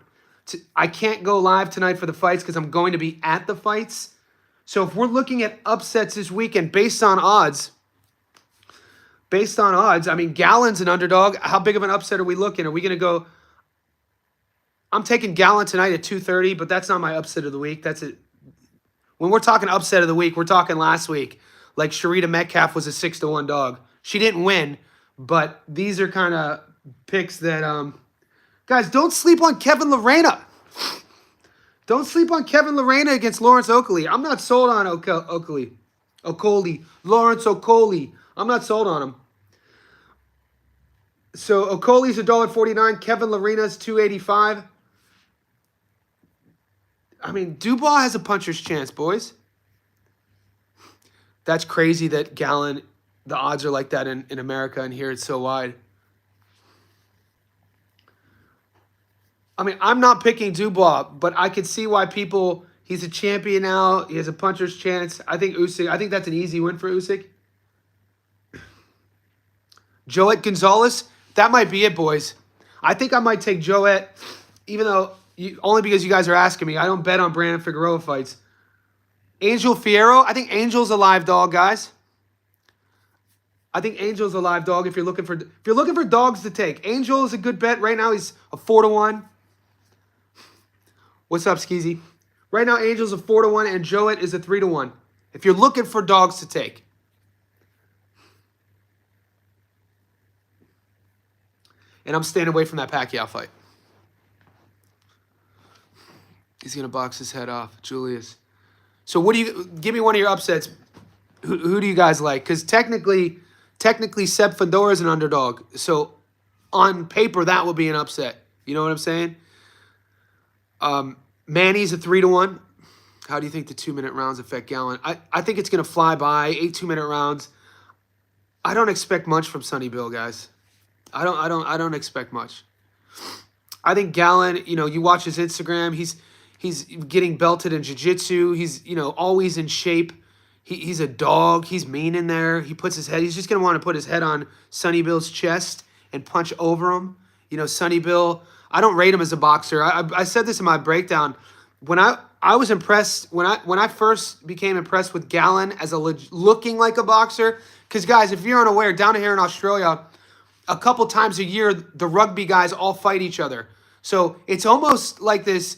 I can't go live tonight for the fights because I'm going to be at the fights. So if we're looking at upsets this weekend based on odds, I mean, Gallon's an underdog. How big of an upset are we looking? Are we going to go? I'm taking Gallon tonight at 230, but that's not my upset of the week. That's it. When we're talking upset of the week, we're talking last week. Like Sharita Metcalf was a 6-1 dog. She didn't win, but these are kind of picks that guys, don't sleep on Kevin Lorena. Don't sleep on Kevin Lorena against Lawrence Oakley. I'm not sold on Oakley. Lawrence Oakley. I'm not sold on him. So Oakley's $1.49. Kevin Lorena's $2.85. I mean, Dubois has a puncher's chance, boys. That's crazy that Gallon, the odds are like that in America, and here it's so wide. I mean, I'm not picking Dubois, but I could see why people, he's a champion now. He has a puncher's chance. I think that's an easy win for Usyk. Joet Gonzalez, that might be it, boys. I think I might take Joet, even though, only because you guys are asking me. I don't bet on Brandon Figueroa fights. Angel Fierro, I think Angel's a live dog, guys. I think Angel's a live dog if you're looking for dogs to take. Angel is a good bet. Right now he's a 4-1. What's up, Skeezy? Right now Angel's a 4-1 and Joet is a 3-1. If you're looking for dogs to take. And I'm staying away from that Pacquiao fight. He's going to box his head off. Julius. So give me one of your upsets. Who do you guys like? Because technically Seb Fundora is an underdog. So on paper, that would be an upset. You know what I'm saying? Manny's a 3-1. How do you think the 2-minute rounds affect Gallon? I think it's going to fly by. 8 2-minute rounds. I don't expect much from Sonny Bill, guys. I don't expect much. I think Gallon, you watch his Instagram, he's getting belted in jiu-jitsu. He's, always in shape. He's a dog. He's mean in there. He puts his head, he's just going to want to put his head on Sonny Bill's chest and punch over him. Sonny Bill, I don't rate him as a boxer. I said this in my breakdown. When I was impressed, when I first became impressed with Gallon as looking like a boxer, because guys, if you're unaware, down here in Australia, a couple times a year, the rugby guys all fight each other. So it's almost like this.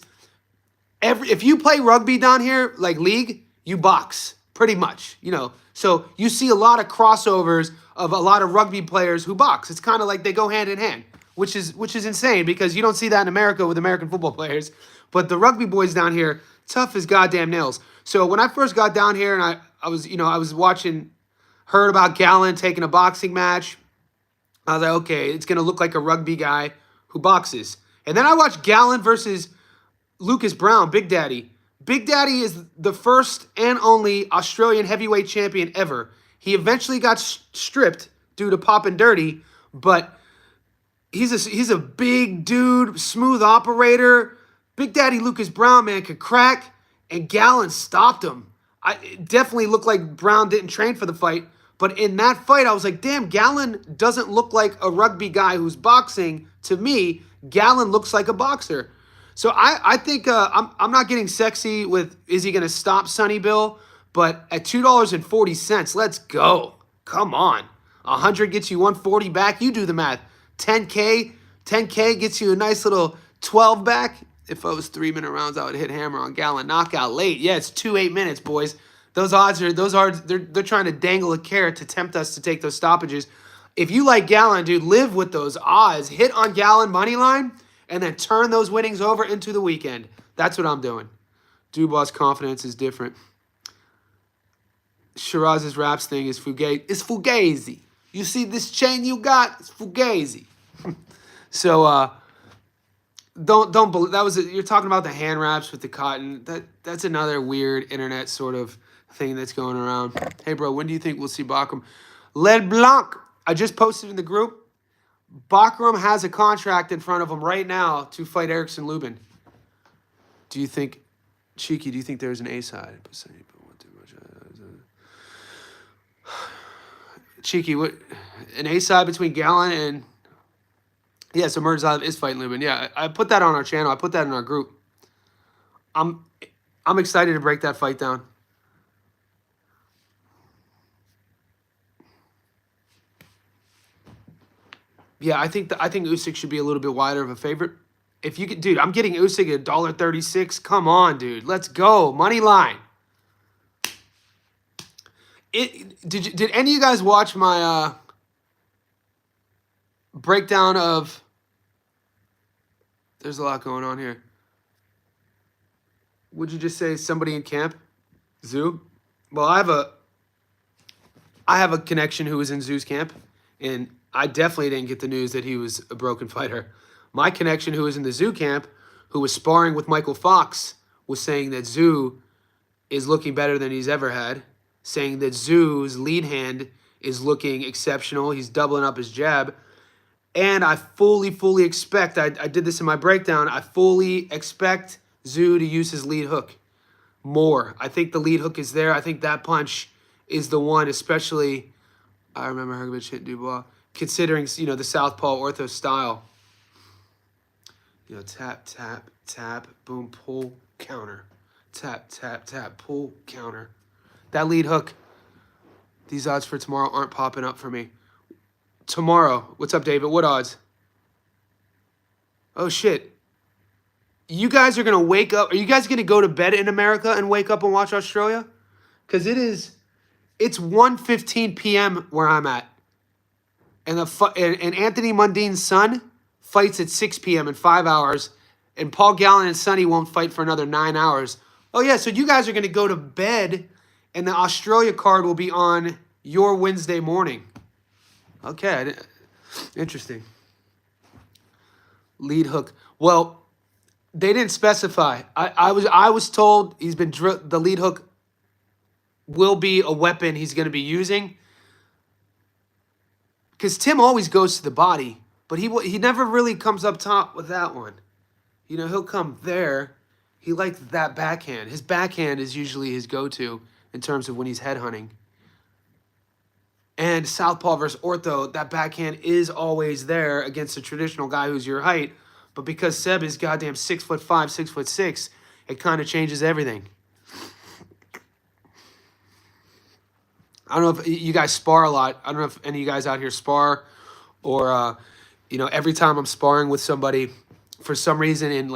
If you play rugby down here, like league, you box pretty much, So you see a lot of crossovers of a lot of rugby players who box. It's kind of like they go hand in hand, which is insane because you don't see that in America with American football players. But the rugby boys down here, tough as goddamn nails. So when I first got down here and I was watching, heard about Gallon taking a boxing match, I was like, okay, it's going to look like a rugby guy who boxes. And then I watched Gallon versus Lucas Brown, Big Daddy. Big Daddy is the first and only Australian heavyweight champion ever. He eventually got stripped due to popping dirty, but he's a big dude, smooth operator. Big Daddy Lucas Brown, man, could crack, and Gallon stopped him. It definitely looked like Brown didn't train for the fight, but in that fight, I was like, damn, Gallon doesn't look like a rugby guy who's boxing. To me, Gallon looks like a boxer. So I think I'm not getting sexy with is he going to stop Sonny Bill, but at $2.40, let's go. Come on. 100 gets you 140 back. You do the math. 10K gets you a nice little 12 back. If I was 3-minute rounds, I would hit hammer on Gallon knockout late. Yeah, it's 8 minutes, boys. Those odds they're trying to dangle a carrot to tempt us to take those stoppages. If you like Gallon, dude, live with those odds. Hit on Gallon money line and then turn those winnings over into the weekend. That's what I'm doing. Dubois' confidence is different. Shiraz's raps thing is fugazi. You see this chain you got? It's fugazi. So don't believe that was you're talking about the hand wraps with the cotton. That's another weird internet sort of thing that's going around. Hey bro, when do you think we'll see Bakram? Led Blanc. I just posted in the group. Bakram has a contract in front of him right now to fight Erickson Lubin. Do you think, Cheeky, do you think there's an A side? Cheeky, what an A side between Gallon and so Murzadov is fighting Lubin. Yeah, I put that on our channel. I put that in our group. I'm excited to break that fight down. Yeah, I think Usyk should be a little bit wider of a favorite. If you could, dude, I'm getting Usyk at $1.36. Come on, dude, let's go money line. Did any of you guys watch my breakdown of? There's a lot going on here. Would you just say somebody in camp? Tszyu? Well, I have a connection who was in Tszyu's camp, and I definitely didn't get the news that he was a broken fighter. My connection who was in the Tszyu camp, who was sparring with Michael Fox, was saying that Tszyu is looking better than he's ever had, saying that Tszyu's lead hand is looking exceptional. He's doubling up his jab. And I fully expect, I did this in my breakdown, I fully expect Tszyu to use his lead hook more. I think the lead hook is there. I think that punch is the one, especially, I remember Hergovich hit Dubois, considering, the southpaw ortho style. Tap, tap, tap, boom, pull, counter. Tap, tap, tap, pull, counter. That lead hook, these odds for tomorrow aren't popping up for me. Tomorrow. What's up, David? What odds? Oh, shit. You guys are going to wake up. Are you guys going to go to bed in America and wake up and watch Australia? Because it's 1:15 p.m. where I'm at. And Anthony Mundine's son fights at 6 p.m. in 5 hours. And Paul Gallen and Sonny won't fight for another 9 hours. Oh, yeah. So you guys are going to go to bed and the Australia card will be on your Wednesday morning. Okay, interesting. Lead hook. Well, they didn't specify. I was told he's been the lead hook will be a weapon he's going to be using. Because Tim always goes to the body, but he never really comes up top with that one. He'll come there. He likes that backhand. His backhand is usually his go-to in terms of when he's headhunting. And southpaw versus ortho, that backhand is always there against a traditional guy who's your height. But because Seb is goddamn 6'5", 6'6", it kind of changes everything. I don't know if you guys spar a lot. I don't know if any of you guys out here spar or, every time I'm sparring with somebody for some reason in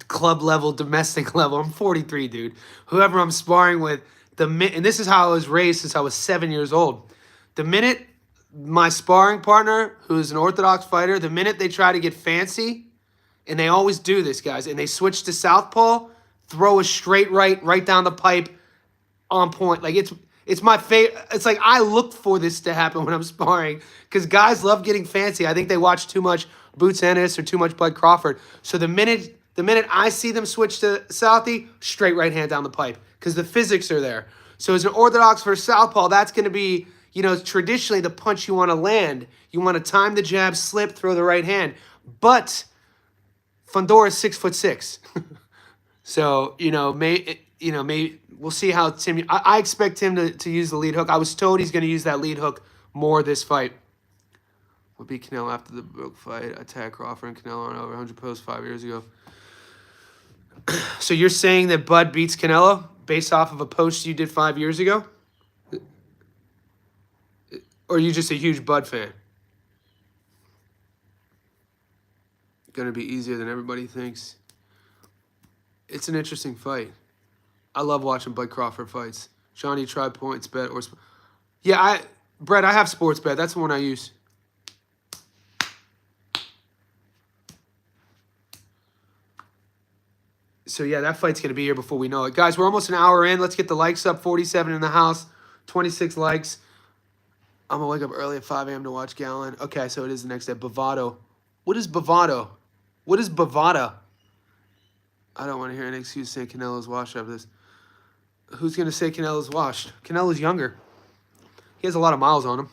club level, domestic level, I'm 43, dude. Whoever I'm sparring with, and this is how I was raised since I was 7 years old. The minute my sparring partner, who's an orthodox fighter, the minute they try to get fancy, and they always do this, guys, and they switch to southpaw, throw a straight right down the pipe on point. Like, it's my favorite. It's like I look for this to happen when I'm sparring because guys love getting fancy. I think they watch too much Boots Ennis or too much Bud Crawford. So the minute I see them switch to Southie, straight right hand down the pipe because the physics are there. So as an orthodox versus southpaw, that's going to be, traditionally the punch you want to land. You want to time the jab, slip, throw the right hand. But Fundora is 6'6". So, maybe we'll see how Tim. I expect him to use the lead hook. I was told he's going to use that lead hook more this fight. What beat Canelo after the broke fight? Attack Crawford and Canelo on over 100 posts 5 years ago. So you're saying that Bud beats Canelo based off of a post you did 5 years ago? Or are you just a huge Bud fan? Gonna be easier than everybody thinks. It's an interesting fight. I love watching Bud Crawford fights. Johnny, try points bet or... Yeah, Brett, I have sports bet. That's the one I use. So, yeah, that fight's going to be here before we know it. Guys, we're almost an hour in. Let's get the likes up. 47 in the house. 26 likes. I'm going to wake up early at 5 a.m. to watch Gallon. Okay, so it is the next day. Bovado. What is Bovado? What is Bovada? I don't want to hear any excuse saying Canelo's washed after this. Who's going to say Canelo's washed? Canelo's younger. He has a lot of miles on him.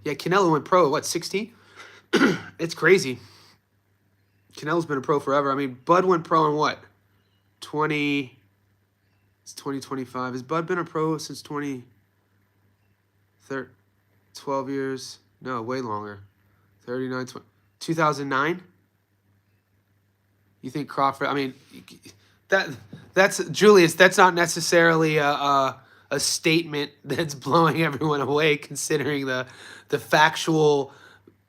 Yeah, Canelo went pro at, what, 16? It's crazy. Canelo's been a pro forever. I mean, Bud went pro in what? It's 2025. Has Bud been a pro since 12 years? No, way longer. 39, 2009? You think Crawford... I mean, that's... Julius, that's not necessarily a statement that's blowing everyone away, considering the factual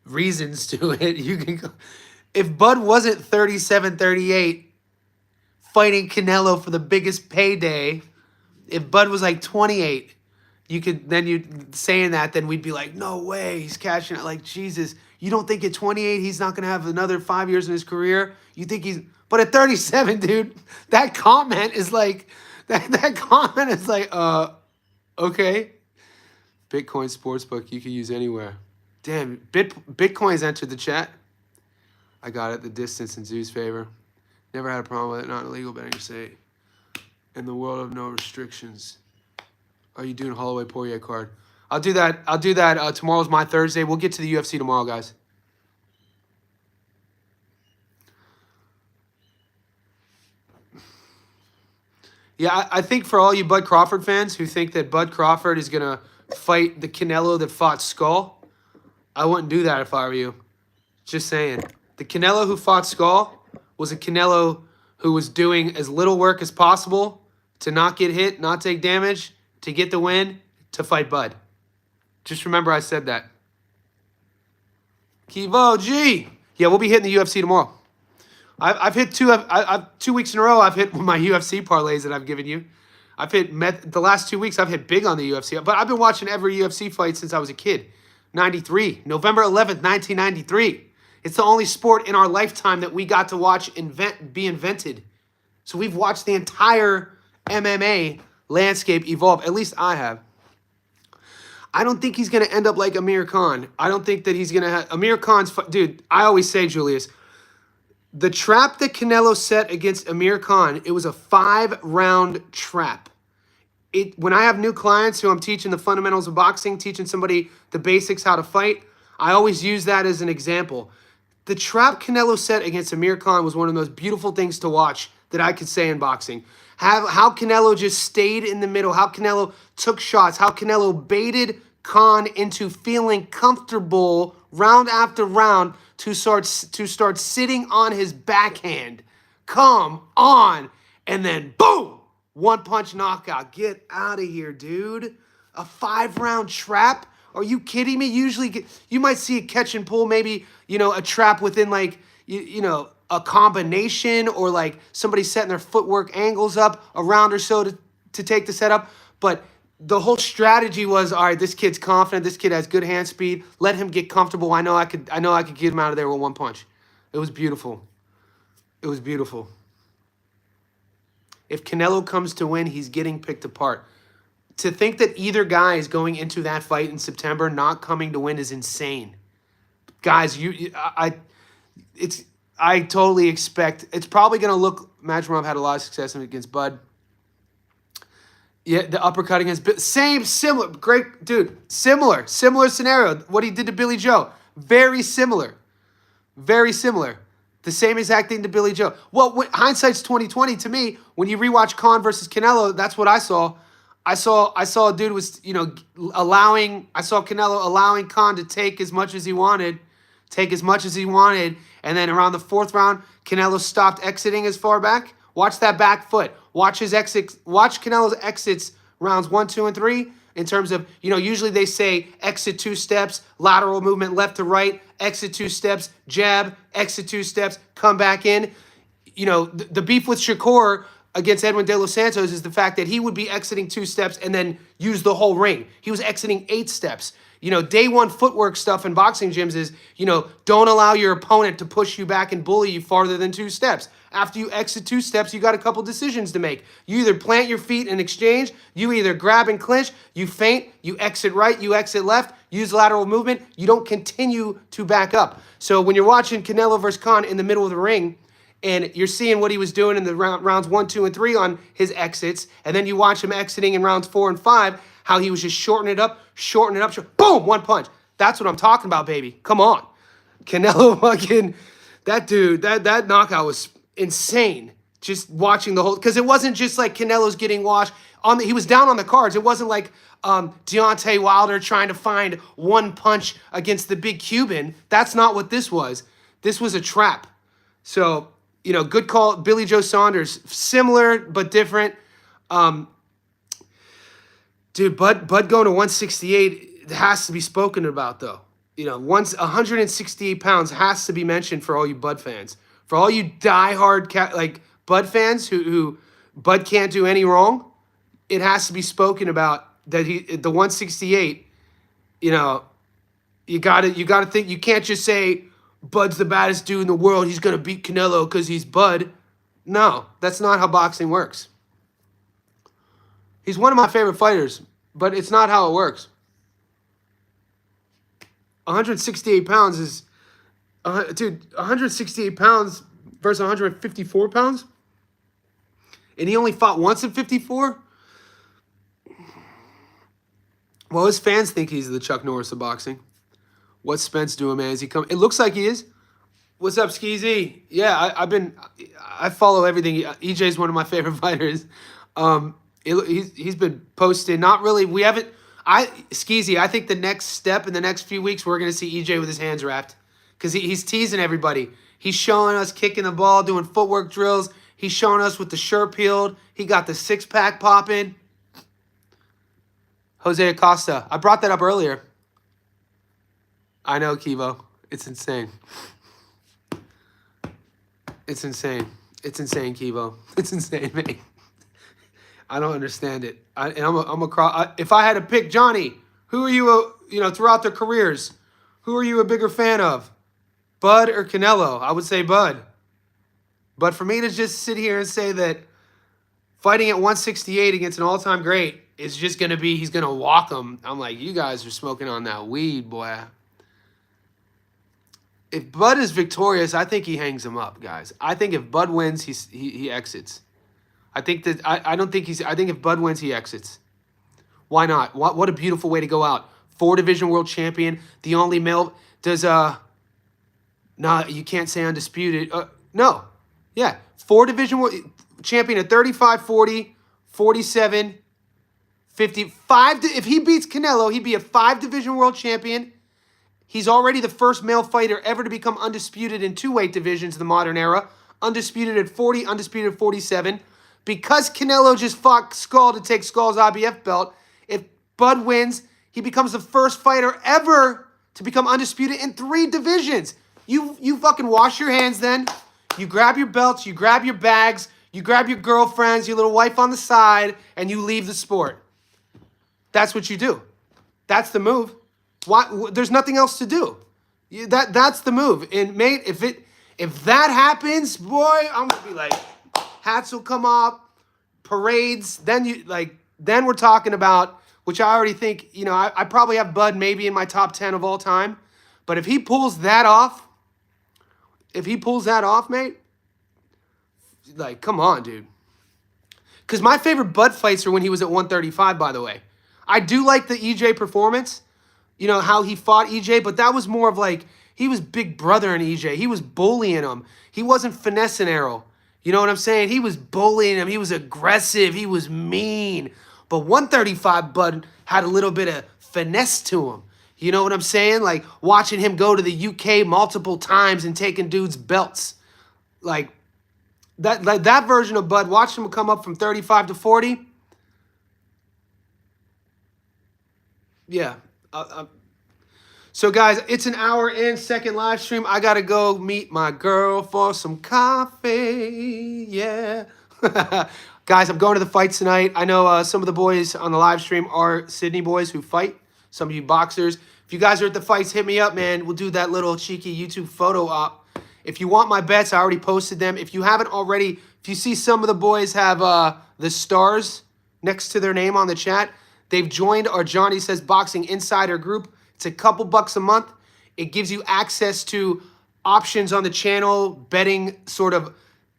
reasons to it. You can go... If Bud wasn't 37, 38, fighting Canelo for the biggest payday, if Bud was like 28, then we'd be like, no way, he's cashing out. Like, Jesus, you don't think at 28 he's not going to have another 5 years in his career? You think he's... But at 37, dude, that comment is like, that comment is like, okay. Bitcoin Sportsbook you can use anywhere. Damn, Bitcoin's entered the chat. I got it, the distance in Tszyu's favor. Never had a problem with it, not illegal betting state. In the world of no restrictions. Are you doing Holloway Poirier card? I'll do that. Tomorrow's my Thursday. We'll get to the UFC tomorrow, guys. Yeah, I think for all you Bud Crawford fans who think that Bud Crawford is going to fight the Canelo that fought Skull, I wouldn't do that if I were you. Just saying. The Canelo who fought Skull was a Canelo who was doing as little work as possible to not get hit, not take damage, to get the win, to fight Bud. Just remember I said that. Kivo G. Yeah, we'll be hitting the UFC tomorrow. I've hit 2 weeks in a row. I've hit my UFC parlays that I've given you. I've hit the last 2 weeks. I've hit big on the UFC, but I've been watching every UFC fight since I was a kid. 93, November 11th, 1993. It's the only sport in our lifetime that we got to watch be invented. So we've watched the entire MMA landscape evolve. At least I have. I don't think he's going to end up like Amir Khan. I don't think that he's going to have... Amir Khan's... Dude, I always say, Julius, the trap that Canelo set against Amir Khan, it was a 5-round trap. When I have new clients who I'm teaching the fundamentals of boxing, teaching somebody the basics how to fight, I always use that as an example. The trap Canelo set against Amir Khan was one of the most beautiful things to watch that I could say in boxing. How Canelo just stayed in the middle, how Canelo took shots, how Canelo baited Khan into feeling comfortable round after round to start sitting on his backhand. Come on. And then boom, 1-punch knockout. Get out of here, dude. A 5-round trap? Are you kidding me? Usually, you might see a catch and pull, maybe, a trap within, like, a combination or, like, somebody setting their footwork angles up a round or so to take the setup. But the whole strategy was, all right, this kid's confident. This kid has good hand speed. Let him get comfortable. I know I could get him out of there with 1 punch. It was beautiful. It was beautiful. If Canelo comes to win, he's getting picked apart. To think that either guy is going into that fight in September not coming to win is insane. Guys, I totally expect it's probably going to look. Majmurov had a lot of success against Bud. Yeah, the uppercut against similar, great dude, similar scenario. What he did to Billy Joe, very similar. The same exact thing to Billy Joe. Well, hindsight's 20/20 to me. When you rewatch Khan versus Canelo, that's what I saw. I saw a dude was, I saw Canelo allowing Khan to take as much as he wanted, and then around the fourth round, Canelo stopped exiting as far back. Watch that back foot. Watch his exit. Watch Canelo's exits rounds 1, 2, and 3. In terms of, usually they say exit 2 steps, lateral movement left to right, exit 2 steps, jab, exit 2 steps, come back in. The beef with Shakur against Edwin De Los Santos is the fact that he would be exiting 2 steps and then use the whole ring. He was exiting 8 steps. Day one footwork stuff in boxing gyms is, don't allow your opponent to push you back and bully you farther than 2 steps. After you exit 2 steps, you got a couple decisions to make. You either plant your feet in exchange, you either grab and clinch, you feint, you exit right, you exit left, use lateral movement, you don't continue to back up. So when you're watching Canelo versus Khan in the middle of the ring, and you're seeing what he was doing in the rounds 1, 2, and 3 on his exits, and then you watch him exiting in rounds 4 and 5, how he was just shortening it up, boom, one punch. That's what I'm talking about, baby. Come on. Canelo fucking, that dude, that knockout was insane. Just watching the whole, because it wasn't just like Canelo's getting washed. He was down on the cards. It wasn't like Deontay Wilder trying to find one punch against the big Cuban. That's not what this was. This was a trap. So, good call. Billy Joe Saunders, similar but different. Dude, Bud going to 168 has to be spoken about, though. Once 168 pounds has to be mentioned for all you Bud fans. For all you diehard Bud fans who Bud can't do any wrong, it has to be spoken about that the 168. You gotta think. You can't just say Bud's the baddest dude in the world. He's gonna beat Canelo because he's Bud. No, that's not how boxing works. He's one of my favorite fighters, but it's not how it works. 168 pounds is, dude, 168 pounds versus 154 pounds? And he only fought once in 54? Well, his fans think he's the Chuck Norris of boxing. What's Spence doing, man? Is he coming? It looks like he is. What's up, Skeezy? Yeah, I follow everything. EJ's one of my favorite fighters. He's been posting. Not really. We haven't. Skeezy, I think the next step in the next few weeks, we're going to see EJ with his hands wrapped. Because he's teasing everybody. He's showing us kicking the ball, doing footwork drills. He's showing us with the shirt peeled. He got the six-pack popping. Jose Acosta. I brought that up earlier. I know, Kivo. It's insane. It's insane. It's insane, Kivo. It's insane, man. I don't understand it. If I had to pick, Johnny, who are you, throughout their careers, who are you a bigger fan of? Bud or Canelo? I would say Bud. But for me to just sit here and say that fighting at 168 against an all-time great is just going to be, he's going to walk him, I'm like, you guys are smoking on that weed, boy. If Bud is victorious, I think he hangs him up, guys. I think if Bud wins, he exits. I think if Bud wins, he exits. Why not? What a beautiful way to go out. 4-division world champion, the only male. You can't say undisputed. No. Yeah. 4-division world champion at 35, 40, 47, 55. If he beats Canelo, he'd be a 5-division world champion. He's already the first male fighter ever to become undisputed in 2 weight divisions in the modern era. Undisputed at 40, undisputed at 47. Because Canelo just fought Skull to take Skull's IBF belt, if Bud wins, he becomes the first fighter ever to become undisputed in 3 divisions. You fucking wash your hands then. You grab your belts, you grab your bags, you grab your girlfriends, your little wife on the side, and you leave the sport. That's what you do. That's the move. There's nothing else to do. That's the move. And mate, if that happens, boy, I'm gonna be like, hats will come up, parades. Then we're talking about, which I already think, I probably have Bud maybe in my top 10 of all time. But if he pulls that off, mate, like, come on, dude. Because my favorite Bud fights are when he was at 135, by the way. I do like the EJ performance, how he fought EJ, but that was more of like, he was big brother in EJ. He was bullying him. He wasn't finessing Errol. You know what I'm saying? He was bullying him. He was aggressive. He was mean. But 135 Bud had a little bit of finesse to him. You know what I'm saying? Like watching him go to the UK multiple times and taking dudes' belts. Like that version of Bud, watching him come up from 35 to 40. Yeah. So, guys, it's an hour in, second live stream. I got to go meet my girl for some coffee. Yeah. Guys, I'm going to the fights tonight. I know some of the boys on the live stream are Sydney boys who fight. Some of you boxers. If you guys are at the fights, hit me up, man. We'll do that little cheeky YouTube photo op. If you want my bets, I already posted them. If you haven't already, if you see some of the boys have the stars next to their name on the chat, they've joined our Johnny Says Boxing Insider group. It's a couple bucks a month. It gives you access to options on the channel, betting sort of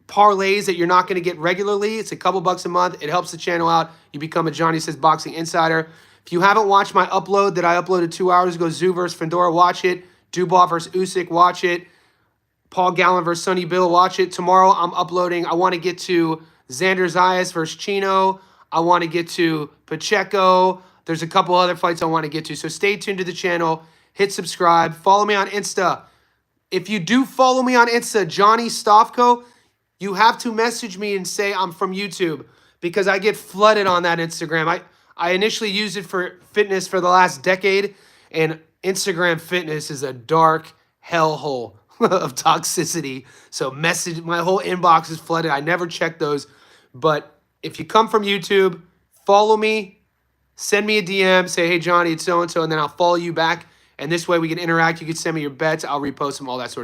parlays that you're not going to get regularly. It's a couple bucks a month. It helps the channel out. You become a Johnny Says Boxing Insider. If you haven't watched my upload that I uploaded 2 hours ago, Tszyu versus Fundora, watch it. Dubois versus Usyk, watch it. Paul Gallen versus Sonny Bill, watch it. Tomorrow I'm uploading. I want to get to Xander Zayas versus Chino. I want to get to Pacheco. There's a couple other fights I want to get to. So stay tuned to the channel. Hit subscribe. Follow me on Insta. If you do follow me on Insta, Johnny Stofko, you have to message me and say I'm from YouTube because I get flooded on that Instagram. I initially used it for fitness for the last decade, and Instagram fitness is a dark hellhole of toxicity. So message, my whole inbox is flooded. I never check those. But if you come from YouTube, follow me, send me a DM, say, hey, Johnny, it's so-and-so, and then I'll follow you back. And this way we can interact. You can send me your bets. I'll repost them, all that sort of thing.